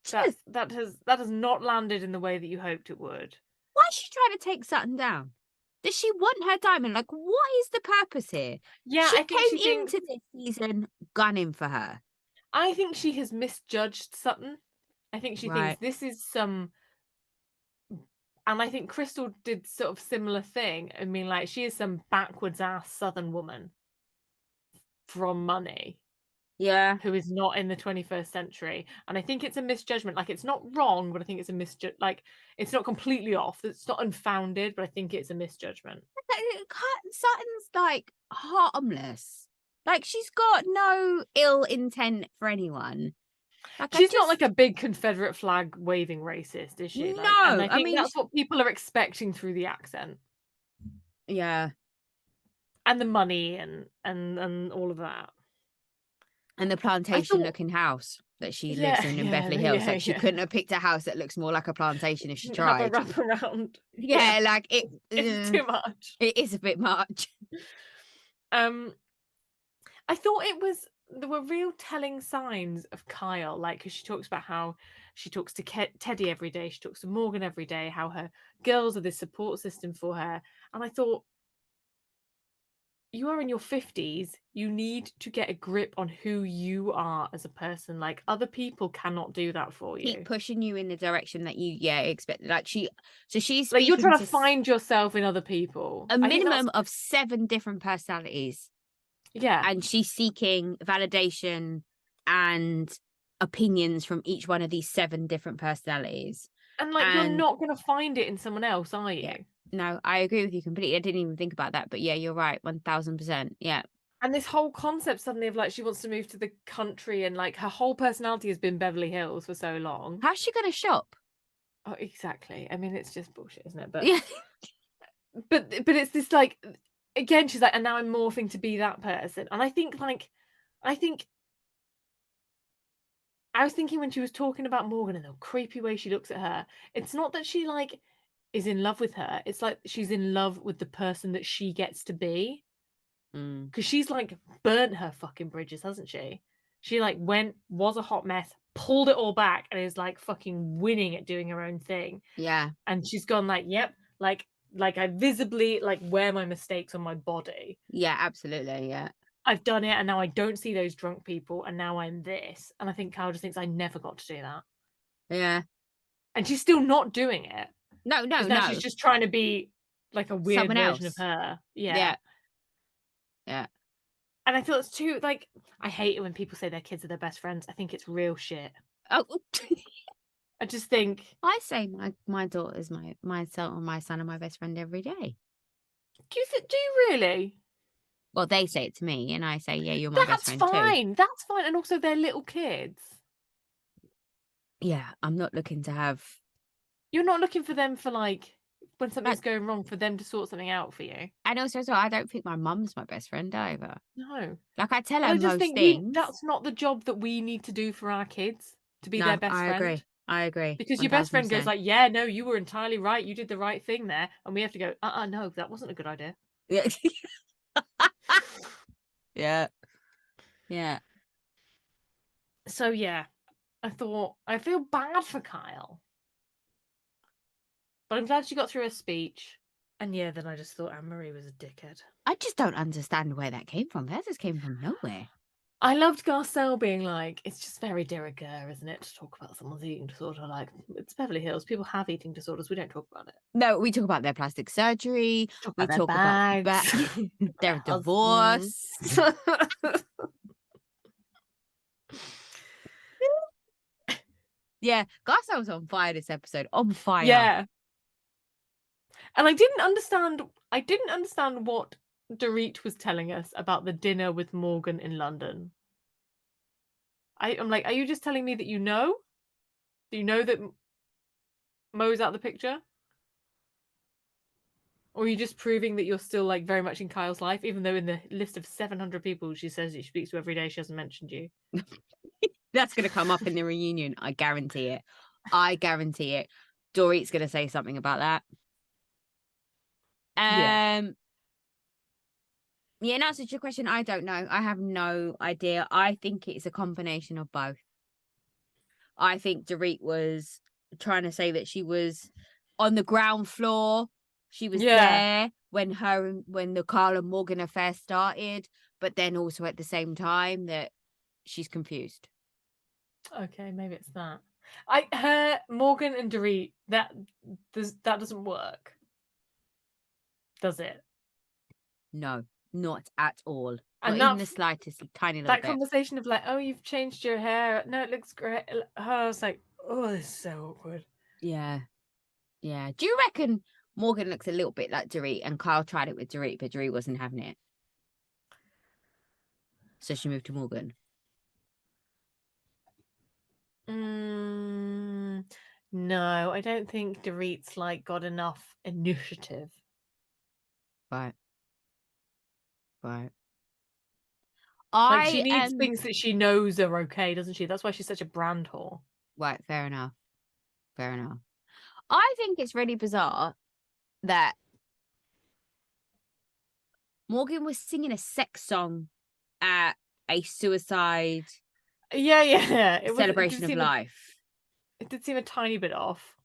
Speaker 2: Just
Speaker 1: That has not landed in the way that you hoped it would."
Speaker 2: why is she trying to take Sutton down? Does she want her diamond? Like, what is the purpose here?
Speaker 1: Yeah,
Speaker 2: She
Speaker 1: I think she
Speaker 2: came
Speaker 1: thinks
Speaker 2: into this season gunning for her.
Speaker 1: I think she has misjudged Sutton. I think she thinks
Speaker 2: Right.
Speaker 1: this is some and I think Crystal did sort of similar thing. I mean, like, she is some backwards ass Southern woman from money.
Speaker 2: Yeah.
Speaker 1: who is not in the 21st century. And I think it's a misjudgment. Like, it's not wrong, but I think it's a like, it's not completely off. It's not unfounded, but I think it's a misjudgment.
Speaker 2: Sutton's like harmless. Like, she's got no ill intent for anyone. Like,
Speaker 1: She's not like a big Confederate flag waving racist, is she? Like, and
Speaker 2: no,
Speaker 1: I
Speaker 2: I
Speaker 1: think
Speaker 2: mean,
Speaker 1: that's what people are expecting through the accent
Speaker 2: yeah.
Speaker 1: and the money and all of that.
Speaker 2: And the plantation looking house that she lives in Beverly Hills. Like, she couldn't have picked a house that looks more like a plantation if she
Speaker 1: Have a
Speaker 2: tried.
Speaker 1: wrap around.
Speaker 2: Yeah, like
Speaker 1: it's too much.
Speaker 2: It is a bit much.
Speaker 1: I thought there were real telling signs of Kyle, like, because she talks about how she talks to Teddy every day, she talks to Morgan every day, how her girls are this support system for her. And I thought, you are in your 50s, you need to get a grip on who you are as a person. Like, other people cannot do that for you.
Speaker 2: Keep pushing you in the direction that you expect. Like, she's
Speaker 1: like, you're trying to
Speaker 2: to
Speaker 1: find yourself in other people.
Speaker 2: A minimum of 7 different personalities.
Speaker 1: Yeah.
Speaker 2: And she's seeking validation and opinions from each one of these 7 different personalities.
Speaker 1: And like, you're not going to find it in someone else, are you?
Speaker 2: Yeah. No, I agree with you completely. I didn't even think about that. But yeah, you're right. 1000%. Yeah.
Speaker 1: And this whole concept suddenly of like, she wants to move to the country and like her whole personality has been Beverly Hills for so long.
Speaker 2: How's she going to shop?
Speaker 1: Oh, exactly. I mean, it's just bullshit, isn't it? But
Speaker 2: yeah.
Speaker 1: but it's this like, again, she's like, and now I'm morphing to be that person. And I think I was thinking when she was talking about Morgan and the creepy way she looks at her, it's not that she like is in love with her. It's like she's in love with the person that she gets to be. Because she's like burnt her fucking bridges, hasn't she? She like was a hot mess, pulled it all back, and is like fucking winning at doing her own thing.
Speaker 2: Yeah.
Speaker 1: And she's gone like, yep, like I visibly like wear my mistakes on my body.
Speaker 2: Yeah, absolutely. Yeah.
Speaker 1: I've done it, and now I don't see those drunk people, and now I'm this. And I think Kyle just thinks I never got to do that.
Speaker 2: Yeah.
Speaker 1: And she's still not doing it.
Speaker 2: No.
Speaker 1: She's just trying to be like a weird
Speaker 2: Someone
Speaker 1: version
Speaker 2: else.
Speaker 1: of her.
Speaker 2: Yeah.
Speaker 1: And I feel it's too like, I hate it when people say their kids are their best friends. I think it's real shit.
Speaker 2: Oh.
Speaker 1: I just think
Speaker 2: I say my daughter's my son and my best friend every day.
Speaker 1: Do you really?
Speaker 2: Well, they say it to me, and I say, yeah, you're my best friend too.
Speaker 1: That's fine. And also, they're little kids.
Speaker 2: Yeah, I'm not looking to have.
Speaker 1: You're not looking for them for like when something's going wrong for them to sort something out for you.
Speaker 2: And also, I don't think my mum's my best friend either.
Speaker 1: No.
Speaker 2: Like, I tell her
Speaker 1: just
Speaker 2: most
Speaker 1: think
Speaker 2: things.
Speaker 1: that's not the job that we need to do for our kids, to be their best friend.
Speaker 2: I agree.
Speaker 1: Because
Speaker 2: 1000%.
Speaker 1: your best friend goes like, yeah, no, you were entirely right. You did the right thing there. And we have to go, no, that wasn't a good idea.
Speaker 2: Yeah. Yeah. Yeah.
Speaker 1: So yeah, I thought, I feel bad for Kyle. But I'm glad she got through her speech. And yeah, then I just thought Anne-Marie was a dickhead.
Speaker 2: I just don't understand where that came from. That just came from nowhere.
Speaker 1: I loved Garcelle being like, it's just very de rigueur, isn't it, to talk about someone's eating disorder. Like, it's Beverly Hills. People have eating disorders. We don't talk about it.
Speaker 2: No, we talk about their plastic surgery. We talk about their divorce. Yeah, Garcelle was on fire this episode. On fire.
Speaker 1: Yeah. And I didn't understand what Dorit was telling us about the dinner with Morgan in London. I'm like, are you just telling me that you know? Do you know that Mo's out of the picture? Or are you just proving that you're still like very much in Kyle's life, even though in the list of 700 people she says she speaks to every day, she hasn't mentioned you?
Speaker 2: That's going to come up in the reunion. I guarantee it. I guarantee it. Dorit's going to say something about that. Yeah, in answer to your question, I don't know. I have no idea. I think it's a combination of both. I think Dorit was trying to say that she was on the ground floor. She was there when the Carl and Morgan affair started, but then also at the same time that she's confused.
Speaker 1: Okay, maybe it's that. Morgan and Dorit, that doesn't work. Does it?
Speaker 2: No. Not at all.
Speaker 1: And
Speaker 2: Not even the slightest, tiny little
Speaker 1: that
Speaker 2: bit.
Speaker 1: conversation of like, oh, you've changed your hair. No, it looks great. I was like, oh, this is so awkward.
Speaker 2: Yeah. Yeah. Do you reckon Morgan looks a little bit like Dorit and Kyle tried it with Dorit, but Dorit wasn't having it? So she moved to Morgan.
Speaker 1: No, I don't think Dorit's like got enough initiative.
Speaker 2: Right. Right.
Speaker 1: Like she needs things that she knows are okay, doesn't she? That's why she's such a brand whore.
Speaker 2: Right, fair enough. Fair enough. I think it's really bizarre that Morgan was singing a sex song at a suicide
Speaker 1: Yeah. It
Speaker 2: celebration of life.
Speaker 1: It did seem a tiny bit off.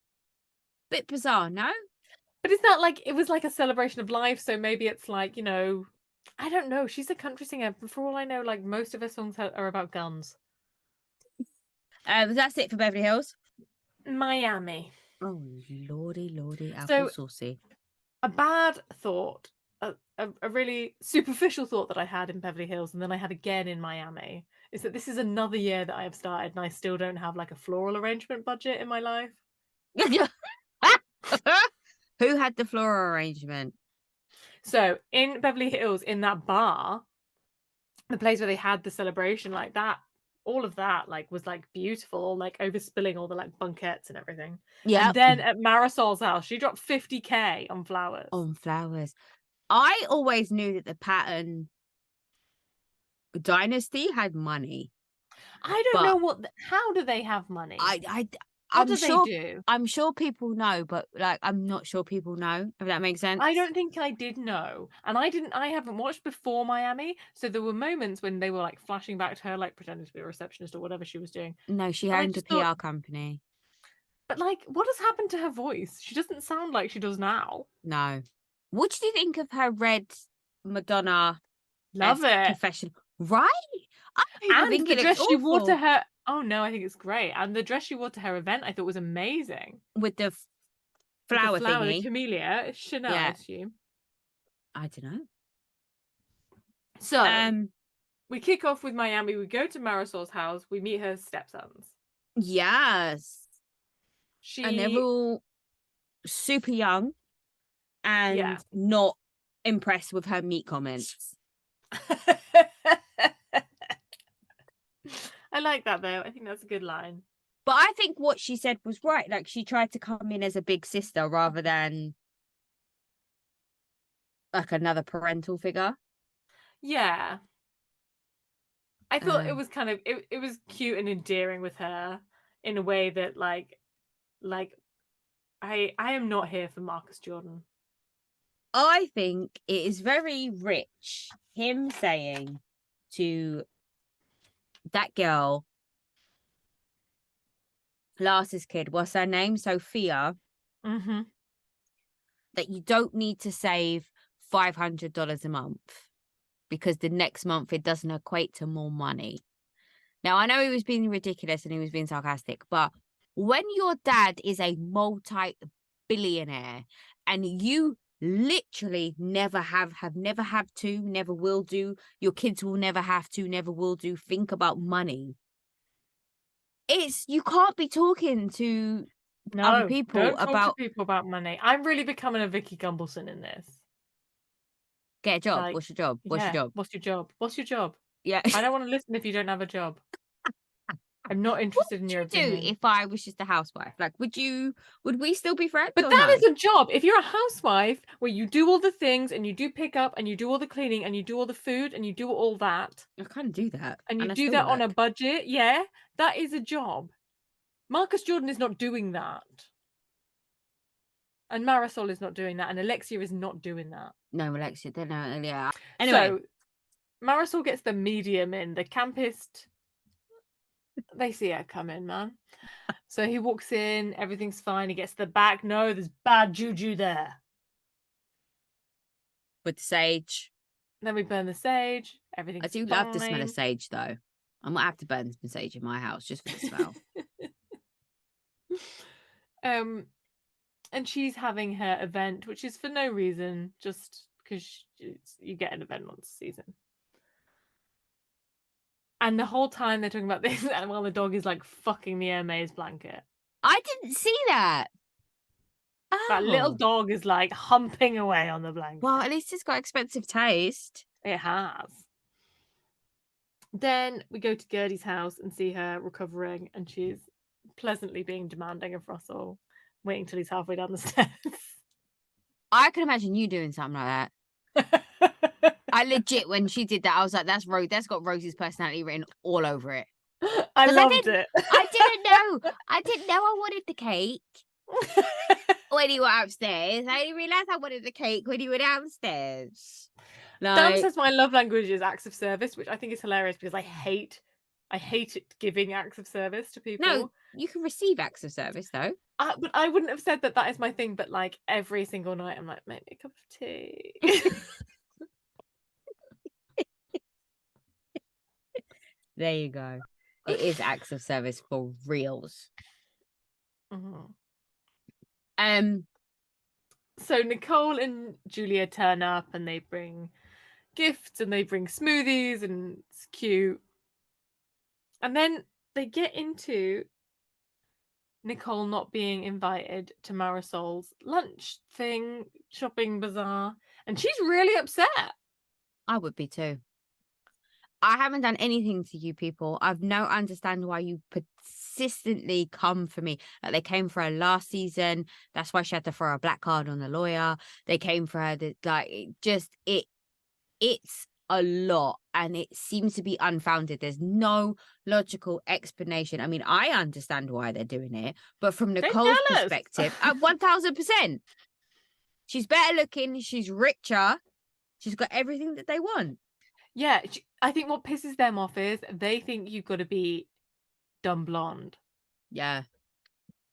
Speaker 2: Bit bizarre, no?
Speaker 1: But it's not like it was like a celebration of life, so maybe it's like, I don't know. She's a country singer, but for all I know, like most of her songs are about guns.
Speaker 2: That's it for Beverly Hills.
Speaker 1: Miami.
Speaker 2: Oh, lordy, apple
Speaker 1: So
Speaker 2: saucy.
Speaker 1: a bad thought, a really superficial thought that I had in Beverly Hills, and then I had again in Miami, is that this is another year that I have started, and I still don't have like a floral arrangement budget in my life.
Speaker 2: Who had the floral arrangement?
Speaker 1: So in Beverly Hills, in that bar, the place where they had the celebration, like that, all of that, like was like beautiful, like overspilling all the like bunkettes and everything.
Speaker 2: Yeah.
Speaker 1: And then at Marysol's house, she dropped 50K on flowers.
Speaker 2: On flowers. I always knew that the Patton dynasty had money.
Speaker 1: I don't know how do they have money? What do they do?
Speaker 2: I'm sure people know, but like I'm not sure people know, if that makes sense.
Speaker 1: I don't think I did know. And I haven't watched before Miami, so there were moments when they were like flashing back to her, like pretending to be a receptionist or whatever she was doing.
Speaker 2: No, she owned a PR company.
Speaker 1: But like, what has happened to her voice? She doesn't sound like she does now.
Speaker 2: No. What did you think of her red Madonna?
Speaker 1: Love it.
Speaker 2: Confession. Right?
Speaker 1: And the dress she wore to her. Oh no, I think it's great. And the dress she wore to her event, I thought was amazing.
Speaker 2: With the flower thingy.
Speaker 1: The camellia. It's Chanel, I assume.
Speaker 2: I don't know.
Speaker 1: So we kick off with Miami. We go to Marysol's house. We meet her stepsons.
Speaker 2: Yes. And they're all super young and not impressed with her meat comments.
Speaker 1: I like that though. I think that's a good line.
Speaker 2: But I think what she said was right. Like she tried to come in as a big sister rather than like another parental figure. Yeah.
Speaker 1: I thought it was kind of it was cute and endearing with her in a way that like I am not here for Marcus Jordan.
Speaker 2: I think it is very rich him saying to that girl, Lars's kid, what's her name? Sophia.
Speaker 1: Mm-hmm.
Speaker 2: That you don't need to save $500 a month because the next month it doesn't equate to more money. Now, I know he was being ridiculous and he was being sarcastic, but when your dad is a multi-billionaire and you literally never will do, your kids will never have to, never will do, think about money. You can't be talking to other people
Speaker 1: don't talk to people about money. I'm really becoming a Vicky Gumbelson in this.
Speaker 2: Get a job. Like, what's your job? What's your job?
Speaker 1: What's your job? What's your job?
Speaker 2: Yeah.
Speaker 1: I don't want to listen if you don't have a job. I'm not interested in your opinion.
Speaker 2: What would you do if I was just a housewife? Like, would we still be friends?
Speaker 1: But that is a job. If you're a housewife where you do all the things and you do pick up and you do all the cleaning and you do all the food and you do all that.
Speaker 2: I can't do that.
Speaker 1: And you do that on a budget. Yeah, that is a job. Marcus Jordan is not doing that. And Marysol is not doing that. And Alexia is not doing that.
Speaker 2: No, Alexia, don't know. Yeah. Anyway.
Speaker 1: So Marysol gets the medium in. The campist, they see her come in, man. So he walks in, everything's fine. He gets the back. No, there's bad juju there.
Speaker 2: With the sage.
Speaker 1: Then we burn the sage. Everything's
Speaker 2: I do love the smell of sage, though. I might have to burn some sage in my house just for the smell.
Speaker 1: And she's having her event, which is for no reason, just because you get an event once a season. And the whole time they're talking about this, and while the dog is like fucking the Hermes blanket.
Speaker 2: I didn't see that.
Speaker 1: That little
Speaker 2: Oh.
Speaker 1: dog is like humping away on the blanket.
Speaker 2: Well, at least it's got expensive taste.
Speaker 1: It has. Then we go to Gertie's house and see her recovering, and she's pleasantly being demanding of Russell, waiting till he's halfway down the stairs.
Speaker 2: I can imagine you doing something like that. I legit, when she did that, I was like, that's got Rosie's personality written all over it.
Speaker 1: I loved it.
Speaker 2: I didn't know. I didn't know I wanted the cake when you were upstairs. I didn't realise I wanted the cake when you were downstairs.
Speaker 1: Dan says my love language is acts of service, which I think is hilarious because I hate it giving acts of service to people.
Speaker 2: No, you can receive acts of service though.
Speaker 1: But I wouldn't have said that is my thing. But like every single night, I'm like, make me a cup of tea.
Speaker 2: There you go. It is acts of service for reals.
Speaker 1: Mm-hmm.
Speaker 2: So
Speaker 1: Nicole and Julia turn up and they bring gifts and they bring smoothies and it's cute. And then they get into Nicole not being invited to Marysol's lunch thing, shopping bazaar, and she's really upset.
Speaker 2: I would be too. I haven't done anything to you people. I've no understand why you persistently come for me. Like they came for her last season. That's why she had to throw a black card on the lawyer. They came for her. It's a lot, and it seems to be unfounded. There's no logical explanation. I mean, I understand why they're doing it, but from Nicole's perspective, 1000%. She's better looking. She's richer. She's got everything that they want.
Speaker 1: Yeah, I think what pisses them off is they think you've got to be dumb blonde.
Speaker 2: Yeah.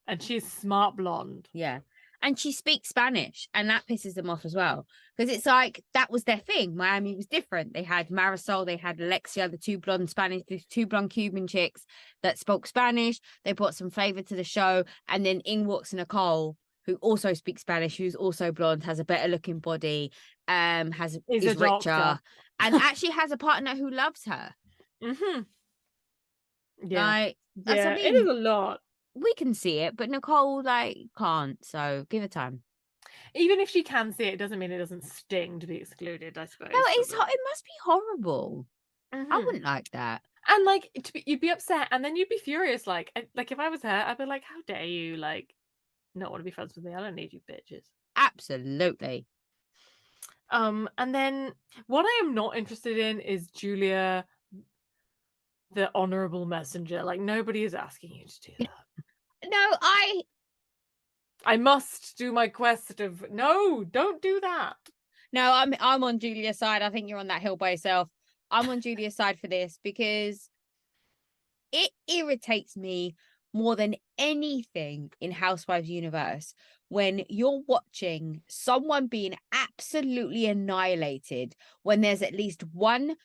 Speaker 1: And she's smart blonde.
Speaker 2: Yeah. And she speaks Spanish, and that pisses them off as well. Because it's like, that was their thing. Miami was different. They had Marysol, they had Alexia, the two blonde Cuban chicks that spoke Spanish. They brought some flavor to the show. And then in walks Nicole, who also speaks Spanish, who's also blonde, has a better looking body, is richer, doctor. And actually has a partner who loves her.
Speaker 1: Mm-hmm.
Speaker 2: Yeah. Like,
Speaker 1: yeah, it is a lot.
Speaker 2: We can see it, but Nicole can't, so give her time.
Speaker 1: Even if she can see it, doesn't mean it doesn't sting to be excluded, I suppose.
Speaker 2: No, it must be horrible.
Speaker 1: Mm-hmm.
Speaker 2: I wouldn't like that.
Speaker 1: And like you'd be upset and then you'd be furious. Like if I was her, I'd be like, how dare you not want to be friends with me? I don't need you bitches.
Speaker 2: Absolutely.
Speaker 1: And then what I am not interested in is Julia, the honorable messenger. Like nobody is asking you to do that.
Speaker 2: No,
Speaker 1: I must do my quest of no, don't do that.
Speaker 2: No, I'm on Julia's side. I think you're on that hill by yourself. I'm on Julia's side for this because it irritates me more than anything in Housewives universe when you're watching someone being absolutely annihilated when there's at least one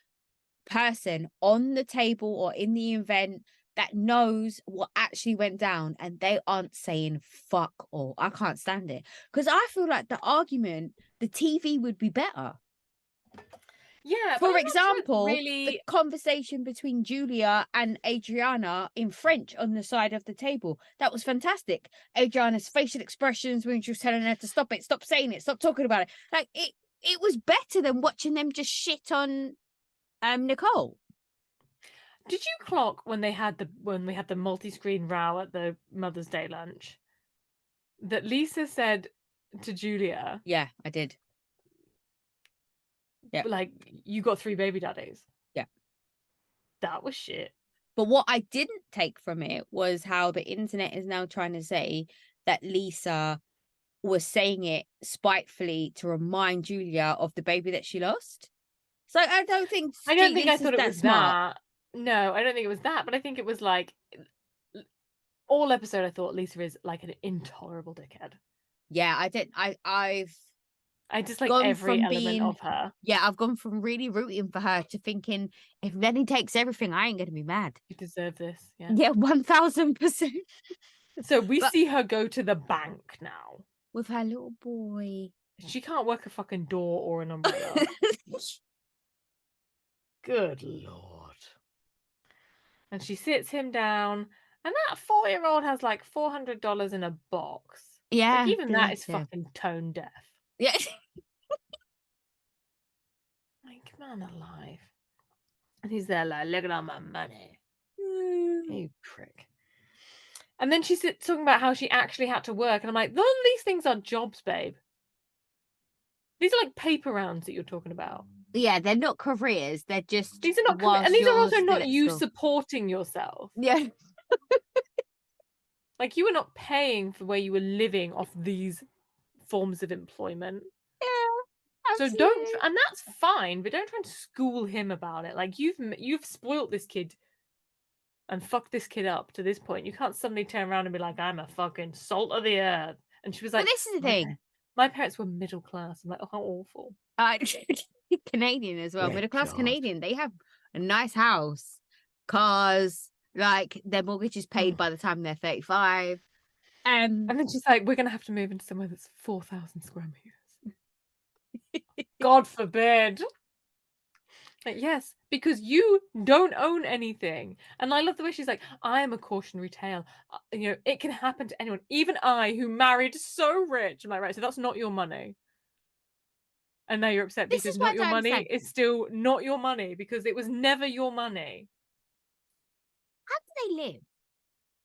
Speaker 2: person on the table or in the event that knows what actually went down and they aren't saying fuck all. I can't stand it because I feel like the TV would be better.
Speaker 1: Yeah.
Speaker 2: For example, the conversation between Julia and Adriana in French on the side of the table. That was fantastic. Adriana's facial expressions when she was telling her to stop it, stop saying it, stop talking about it. Like it was better than watching them just shit on Nicole.
Speaker 1: Did you clock when we had the multi-screen row at the Mother's Day lunch that Lisa said to Julia?
Speaker 2: Yeah, I did. Yeah.
Speaker 1: Like, you got 3 baby daddies.
Speaker 2: Yeah.
Speaker 1: That was shit.
Speaker 2: But what I didn't take from it was how the internet is now trying to say that Lisa was saying it spitefully to remind Julia of the baby that she lost. So I don't think I thought it was smart.
Speaker 1: That. No, I don't think it was that, but I think it was like all episode I thought Lisa is like an intolerable dickhead.
Speaker 2: Yeah, I just like
Speaker 1: every element of her.
Speaker 2: Yeah, I've gone from really rooting for her to thinking if Lenny takes everything, I ain't gonna be mad.
Speaker 1: You deserve this. Yeah.
Speaker 2: Yeah, 1000%.
Speaker 1: So we see her go to the bank now.
Speaker 2: With her little boy.
Speaker 1: She can't work a fucking door or an umbrella. Good Lord. And she sits him down, and that 4-year-old has like $400 in a box. Like,
Speaker 2: Yeah,
Speaker 1: even that
Speaker 2: bless
Speaker 1: is
Speaker 2: him.
Speaker 1: fucking tone deaf.
Speaker 2: Yeah.
Speaker 1: Like, man alive. And he's there like, look at all my money. You prick. And then she's talking about how she actually had to work. And I'm like, none of these things are jobs, babe. These are like paper rounds that you're talking about.
Speaker 2: Yeah, they're not careers. They're just
Speaker 1: These are not,
Speaker 2: whilst
Speaker 1: and these are
Speaker 2: you're
Speaker 1: also
Speaker 2: still
Speaker 1: not
Speaker 2: at
Speaker 1: you
Speaker 2: school.
Speaker 1: supporting yourself.
Speaker 2: Yeah.
Speaker 1: Like, you were not paying for where you were living off these forms of employment.
Speaker 2: Yeah.
Speaker 1: So
Speaker 2: Absolutely.
Speaker 1: don't, and that's fine, but don't try and school him about it. Like, you've spoilt this kid and fucked this kid up to this point. You can't suddenly turn around and be like, I'm a fucking salt of the earth. And she was like,
Speaker 2: Well, this is the thing.
Speaker 1: My parents were middle class. I'm like, oh, how awful.
Speaker 2: Canadian as well.
Speaker 1: Yeah,
Speaker 2: Middle class
Speaker 1: God.
Speaker 2: Canadian. They have a nice house, cars, like their mortgage is paid by the time they're 35.
Speaker 1: And then she's like, we're going to have to move into somewhere that's 4,000 square meters. God forbid. Like, yes, because you don't own anything. And I love the way she's like, I am a cautionary tale. You know, it can happen to anyone. Even I, who married so rich. I'm like, right, so that's not your money. And now you're upset
Speaker 2: This
Speaker 1: because
Speaker 2: is what
Speaker 1: not
Speaker 2: I
Speaker 1: your
Speaker 2: don't
Speaker 1: money
Speaker 2: understand.
Speaker 1: is still not your money because it was never your money.
Speaker 2: How do they live?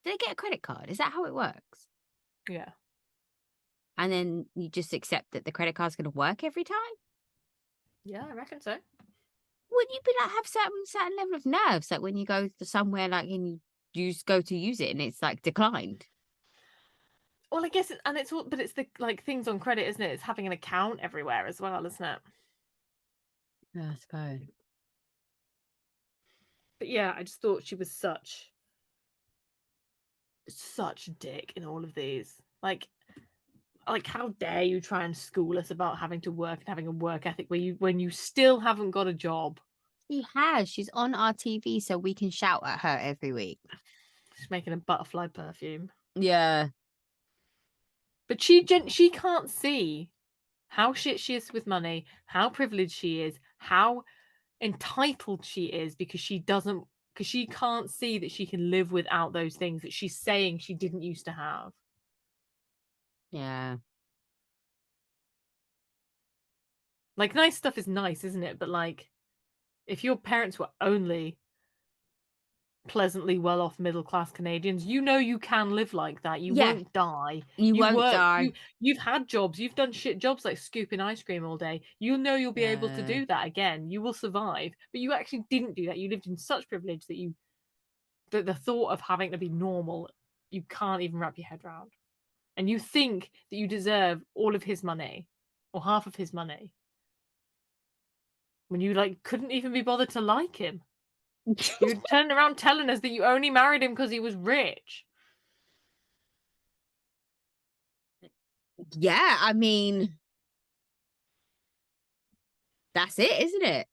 Speaker 2: Do they get a credit card? Is that how it works?
Speaker 1: Yeah.
Speaker 2: And then you just accept that the credit card's going to work every time?
Speaker 1: Yeah, I reckon so.
Speaker 2: Wouldn't you be like have certain level of nerves, like when you go to somewhere like and you just go to use it and it's like declined?
Speaker 1: Well, I guess, it's all, but it's the like things on credit, isn't it? It's having an account everywhere as well, isn't it?
Speaker 2: Yeah, I suppose.
Speaker 1: But yeah, I just thought she was such a dick in all of these. Like how dare you try and school us about having to work and having a work ethic when you still haven't got a job.
Speaker 2: She has. She's on our TV, so we can shout at her every week.
Speaker 1: She's making a butterfly perfume.
Speaker 2: Yeah.
Speaker 1: But she can't see how shit she is with money, how privileged she is, how entitled she is because she can't see that she can live without those things that she's saying she didn't used to have.
Speaker 2: Yeah.
Speaker 1: Like, nice stuff is nice, isn't it? But like, if your parents were only pleasantly well-off middle-class Canadians, you can live like that. You won't die.
Speaker 2: You won't die.
Speaker 1: You've had jobs. You've done shit jobs like scooping ice cream all day. You'll be able to do that again. You will survive. But you actually didn't do that. You lived in such privilege that the thought of having to be normal, you can't even wrap your head around. And you think that you deserve all of his money or half of his money when you like couldn't even be bothered to like him. You turned around telling us that you only married him because he was rich.
Speaker 2: Yeah, I mean, that's it, isn't it?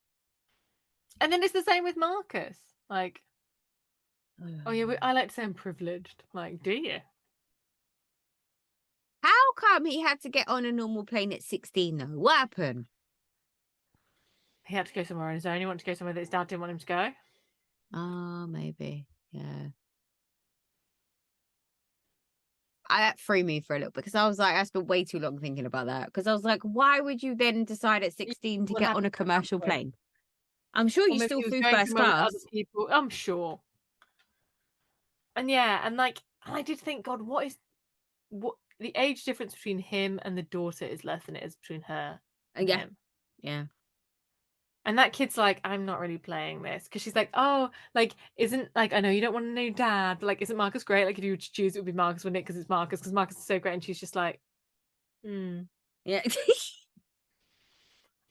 Speaker 1: And then it's the same with Marcus. Like, oh yeah, I like to say I'm privileged. Like, do you?
Speaker 2: How come he had to get on a normal plane at 16 though? What happened?
Speaker 1: He had to go somewhere on his own. He wanted to go somewhere that his dad didn't want him to go.
Speaker 2: Oh, maybe. Yeah. That threw me for a little bit because I was like, I spent way too long thinking about that. Because I was like, why would you then decide at 16 to get on a commercial plane? I'm sure you still flew first class.
Speaker 1: Other people, I'm sure. And yeah, and like, I did think, God, what the age difference between him and the daughter is less than it is between her and him.
Speaker 2: Yeah.
Speaker 1: And that kid's like, I'm not really playing this because she's like, oh, like, isn't like, I know you don't want to know dad, but like, isn't Marcus great? Like, if you were to choose, it would be Marcus, wouldn't it? Because it's Marcus, because Marcus is so great. And she's just like,
Speaker 2: Yeah.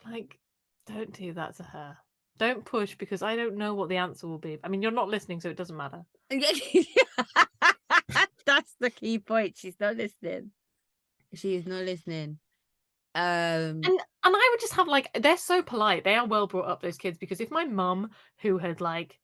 Speaker 1: like, don't do that to her. Don't push because I don't know what the answer will be. I mean, you're not listening, so it doesn't matter.
Speaker 2: That's the key point. She's not listening. She is not listening.
Speaker 1: And I would just have like, they're so polite. They are well brought up, those kids, because if my mum, who had like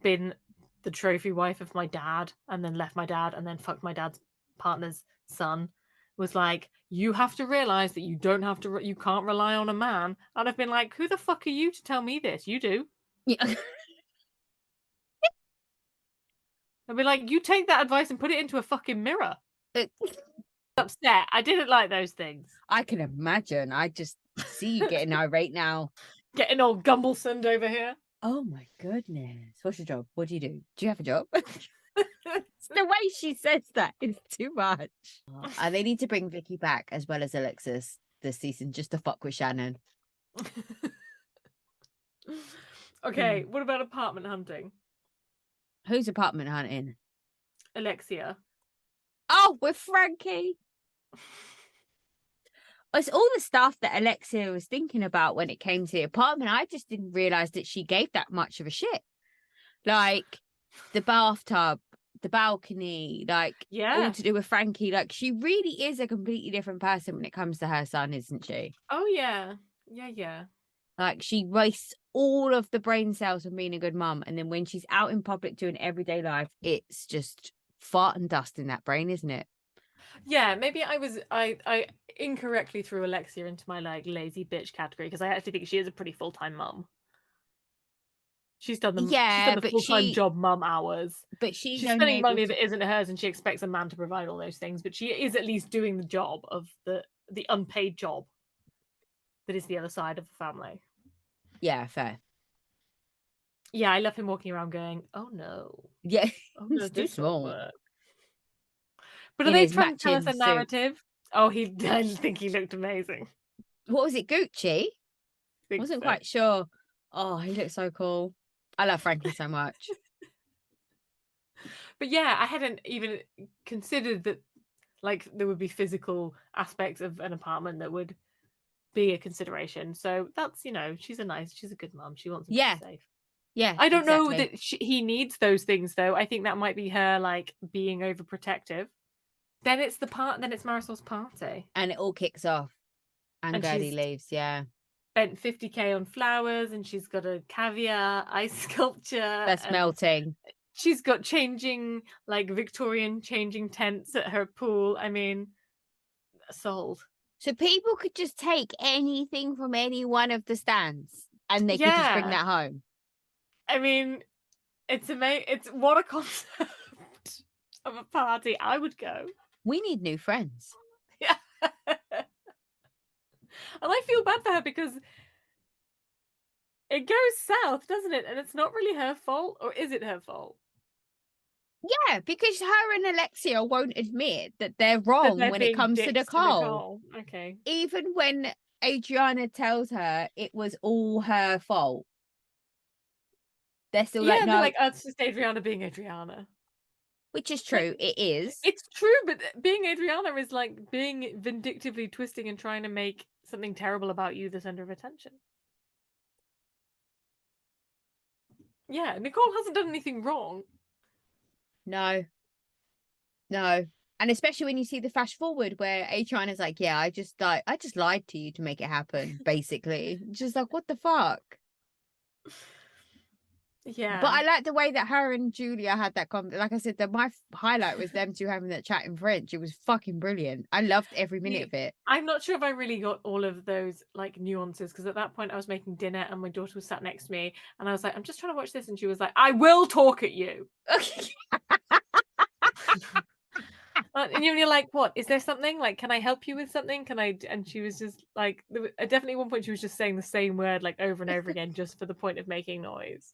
Speaker 1: been the trophy wife of my dad and then left my dad and then fucked my dad's partner's son was like, you have to realize that you can't rely on a man. And I've been like, who the fuck are you to tell me this? You do.
Speaker 2: Yeah.
Speaker 1: I'd be like, you take that advice and put it into a fucking mirror. Upset. I didn't like those things.
Speaker 2: I can imagine. I just see you getting irate now.
Speaker 1: Getting all gumblesoned over here.
Speaker 2: Oh my goodness. What's your job? What do you do? Do you have a job? The way she says that is too much. They need to bring Vicky back as well as Alexis this season just to fuck with Shannon.
Speaker 1: Okay, what about apartment hunting?
Speaker 2: Who's apartment hunting?
Speaker 1: Alexia.
Speaker 2: Oh, with Frankie. It's all the stuff that Alexia was thinking about when it came to the apartment. I just didn't realize that she gave that much of a shit. Like the bathtub, the balcony, like all to do with Frankie. Like she really is a completely different person when it comes to her son, isn't she?
Speaker 1: Oh yeah. Yeah.
Speaker 2: Like she wastes all of the brain cells on being a good mum, and then when she's out in public doing everyday life, it's just fart and dust in that brain, isn't it?
Speaker 1: Yeah, maybe I incorrectly threw Alexia into my like lazy bitch category because I actually think she is a pretty full-time mum. She's done the full-time job mum hours.
Speaker 2: But she's
Speaker 1: spending money that isn't hers, and she expects a man to provide all those things. But she is at least doing the job of the unpaid job that is the other side of the family.
Speaker 2: Yeah, fair.
Speaker 1: Yeah, I love him walking around going, "Oh no,
Speaker 2: yeah,
Speaker 1: oh no,
Speaker 2: it's too small."
Speaker 1: Work. But are they trying to tell us a narrative?
Speaker 2: Suit.
Speaker 1: Oh, I think he looked amazing.
Speaker 2: What was it, Gucci? I wasn't quite sure. Oh, he looks so cool. I love Frankie so much.
Speaker 1: But yeah, I hadn't even considered that like there would be physical aspects of an apartment that would be a consideration. So that's, she's a good mom. She wants to be safe.
Speaker 2: Yeah.
Speaker 1: I don't know that he needs those things though. I think that might be her like being overprotective. Then it's Marysol's party.
Speaker 2: And it all kicks off. And Gertie leaves, yeah.
Speaker 1: Spent 50k on flowers, and she's got a caviar ice sculpture.
Speaker 2: That's melting.
Speaker 1: She's got Victorian changing tents at her pool. I mean, sold.
Speaker 2: So people could just take anything from any one of the stands and they could just bring that home.
Speaker 1: I mean, it's amazing. It's what a concept of a party. I would go.
Speaker 2: We need new friends.
Speaker 1: Yeah. And I feel bad for her because it goes south, doesn't it? And it's not really her fault, or is it her fault?
Speaker 2: Yeah, because her and Alexia won't admit that they're wrong when it comes to Nicole.
Speaker 1: Okay.
Speaker 2: Even when Adriana tells her it was all her fault, they're still like, no.
Speaker 1: Like, it's just Adriana being Adriana.
Speaker 2: Which is true. It is.
Speaker 1: It's true, but being Adriana is like being vindictively twisting and trying to make something terrible about you the center of attention. Yeah, Nicole hasn't done anything wrong.
Speaker 2: No. And especially when you see the flash forward where Adriana's like, yeah, I just lied to you to make it happen, basically. Just like, what the fuck?
Speaker 1: Yeah.
Speaker 2: But I like the way that her and Julia had that like I said, my highlight was them two having that chat in French. It was fucking brilliant. I loved every minute of it.
Speaker 1: I'm not sure if I really got all of those like nuances, because at that point I was making dinner and my daughter was sat next to me and I was like, I'm just trying to watch this, and she was like, I will talk at you. And you're like, what? Is there something? Like, can I help you with something? Can I? And she was just like, definitely one point she was just saying the same word like over and over again just for the point of making noise.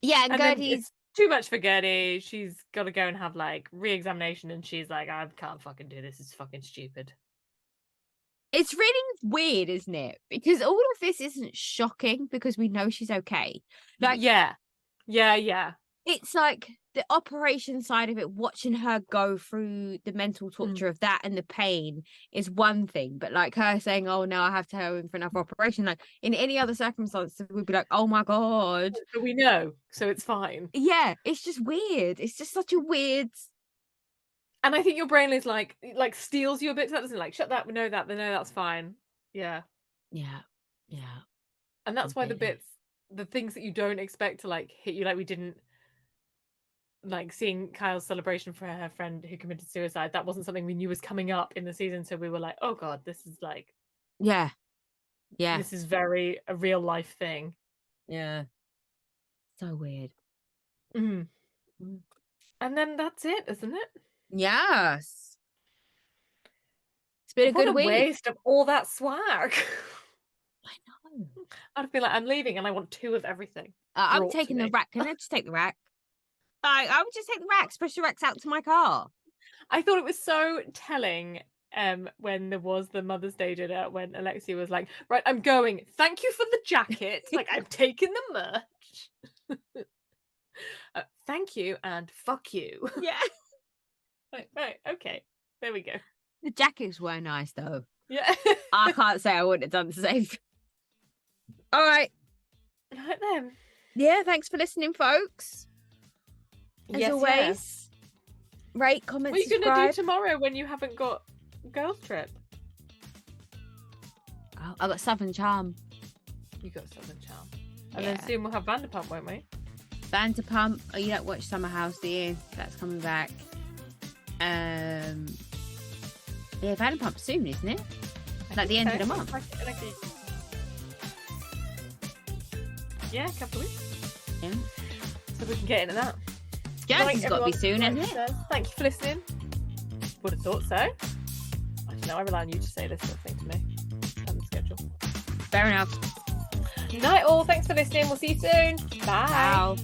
Speaker 2: Yeah, and
Speaker 1: Gertie's too much for Gertie. She's got to go and have like re-examination, and she's like, I can't fucking do this. It's fucking stupid.
Speaker 2: It's really weird, isn't it? Because all of this isn't shocking because we know she's okay. Like,
Speaker 1: yeah.
Speaker 2: It's like the operation side of it, watching her go through the mental torture of that and the pain is one thing. But like her saying, oh, no, I have to go in for another operation. Like in any other circumstances, we'd be like, oh, my God.
Speaker 1: But we know, so it's fine.
Speaker 2: Yeah, it's just weird. It's just such a weird...
Speaker 1: And I think your brain is like steals you a bit. That doesn't like, shut that, we know that, they know that's fine. Yeah. And that's why the things that you don't expect to like hit you, like we didn't like seeing Kyle's celebration for her friend who committed suicide, that wasn't something we knew was coming up in the season. So we were like, oh God, this is like,
Speaker 2: yeah.
Speaker 1: This is very a real life thing.
Speaker 2: Yeah. So weird.
Speaker 1: And then that's it, isn't it?
Speaker 2: Yes. It's been a good week.
Speaker 1: Waste of all that swag.
Speaker 2: I know.
Speaker 1: I'd be like, I'm leaving and I want 2 of everything.
Speaker 2: I'm taking the rack. Can I just take the rack? I would just take the rack, push the racks out to my car. I
Speaker 1: thought it was so telling when there was the Mother's Day dinner, when Alexia was like, right, I'm going. Thank you for the jacket. Like, I'm taking the merch. Thank you and fuck you.
Speaker 2: Yeah.
Speaker 1: Right, okay. There we go.
Speaker 2: The jackets were nice though.
Speaker 1: Yeah.
Speaker 2: I can't say I wouldn't have done the same. All right.
Speaker 1: Right then.
Speaker 2: Yeah, thanks for listening, folks. As always, rate, comment,
Speaker 1: what are you
Speaker 2: subscribe.
Speaker 1: Gonna do tomorrow when you haven't got girls trip?
Speaker 2: Oh, I got Southern Charm.
Speaker 1: You got Southern Charm. And then soon we'll have Vanderpump, won't we?
Speaker 2: Vanderpump. Oh, you don't watch Summer House, do you? That's coming back. Yeah, Vanderpump soon, isn't it? Like the end of the month.
Speaker 1: Yeah, a couple of weeks.
Speaker 2: Yeah.
Speaker 1: So we can get into that.
Speaker 2: Jersey's got to be soon, hasn't it?
Speaker 1: Thank you for listening. Would have thought so. I don't know. I rely on you to say this sort of thing to me. On the schedule.
Speaker 2: Fair enough.
Speaker 1: Night all. Thanks for listening. We'll see you soon. Bye.
Speaker 2: Ciao.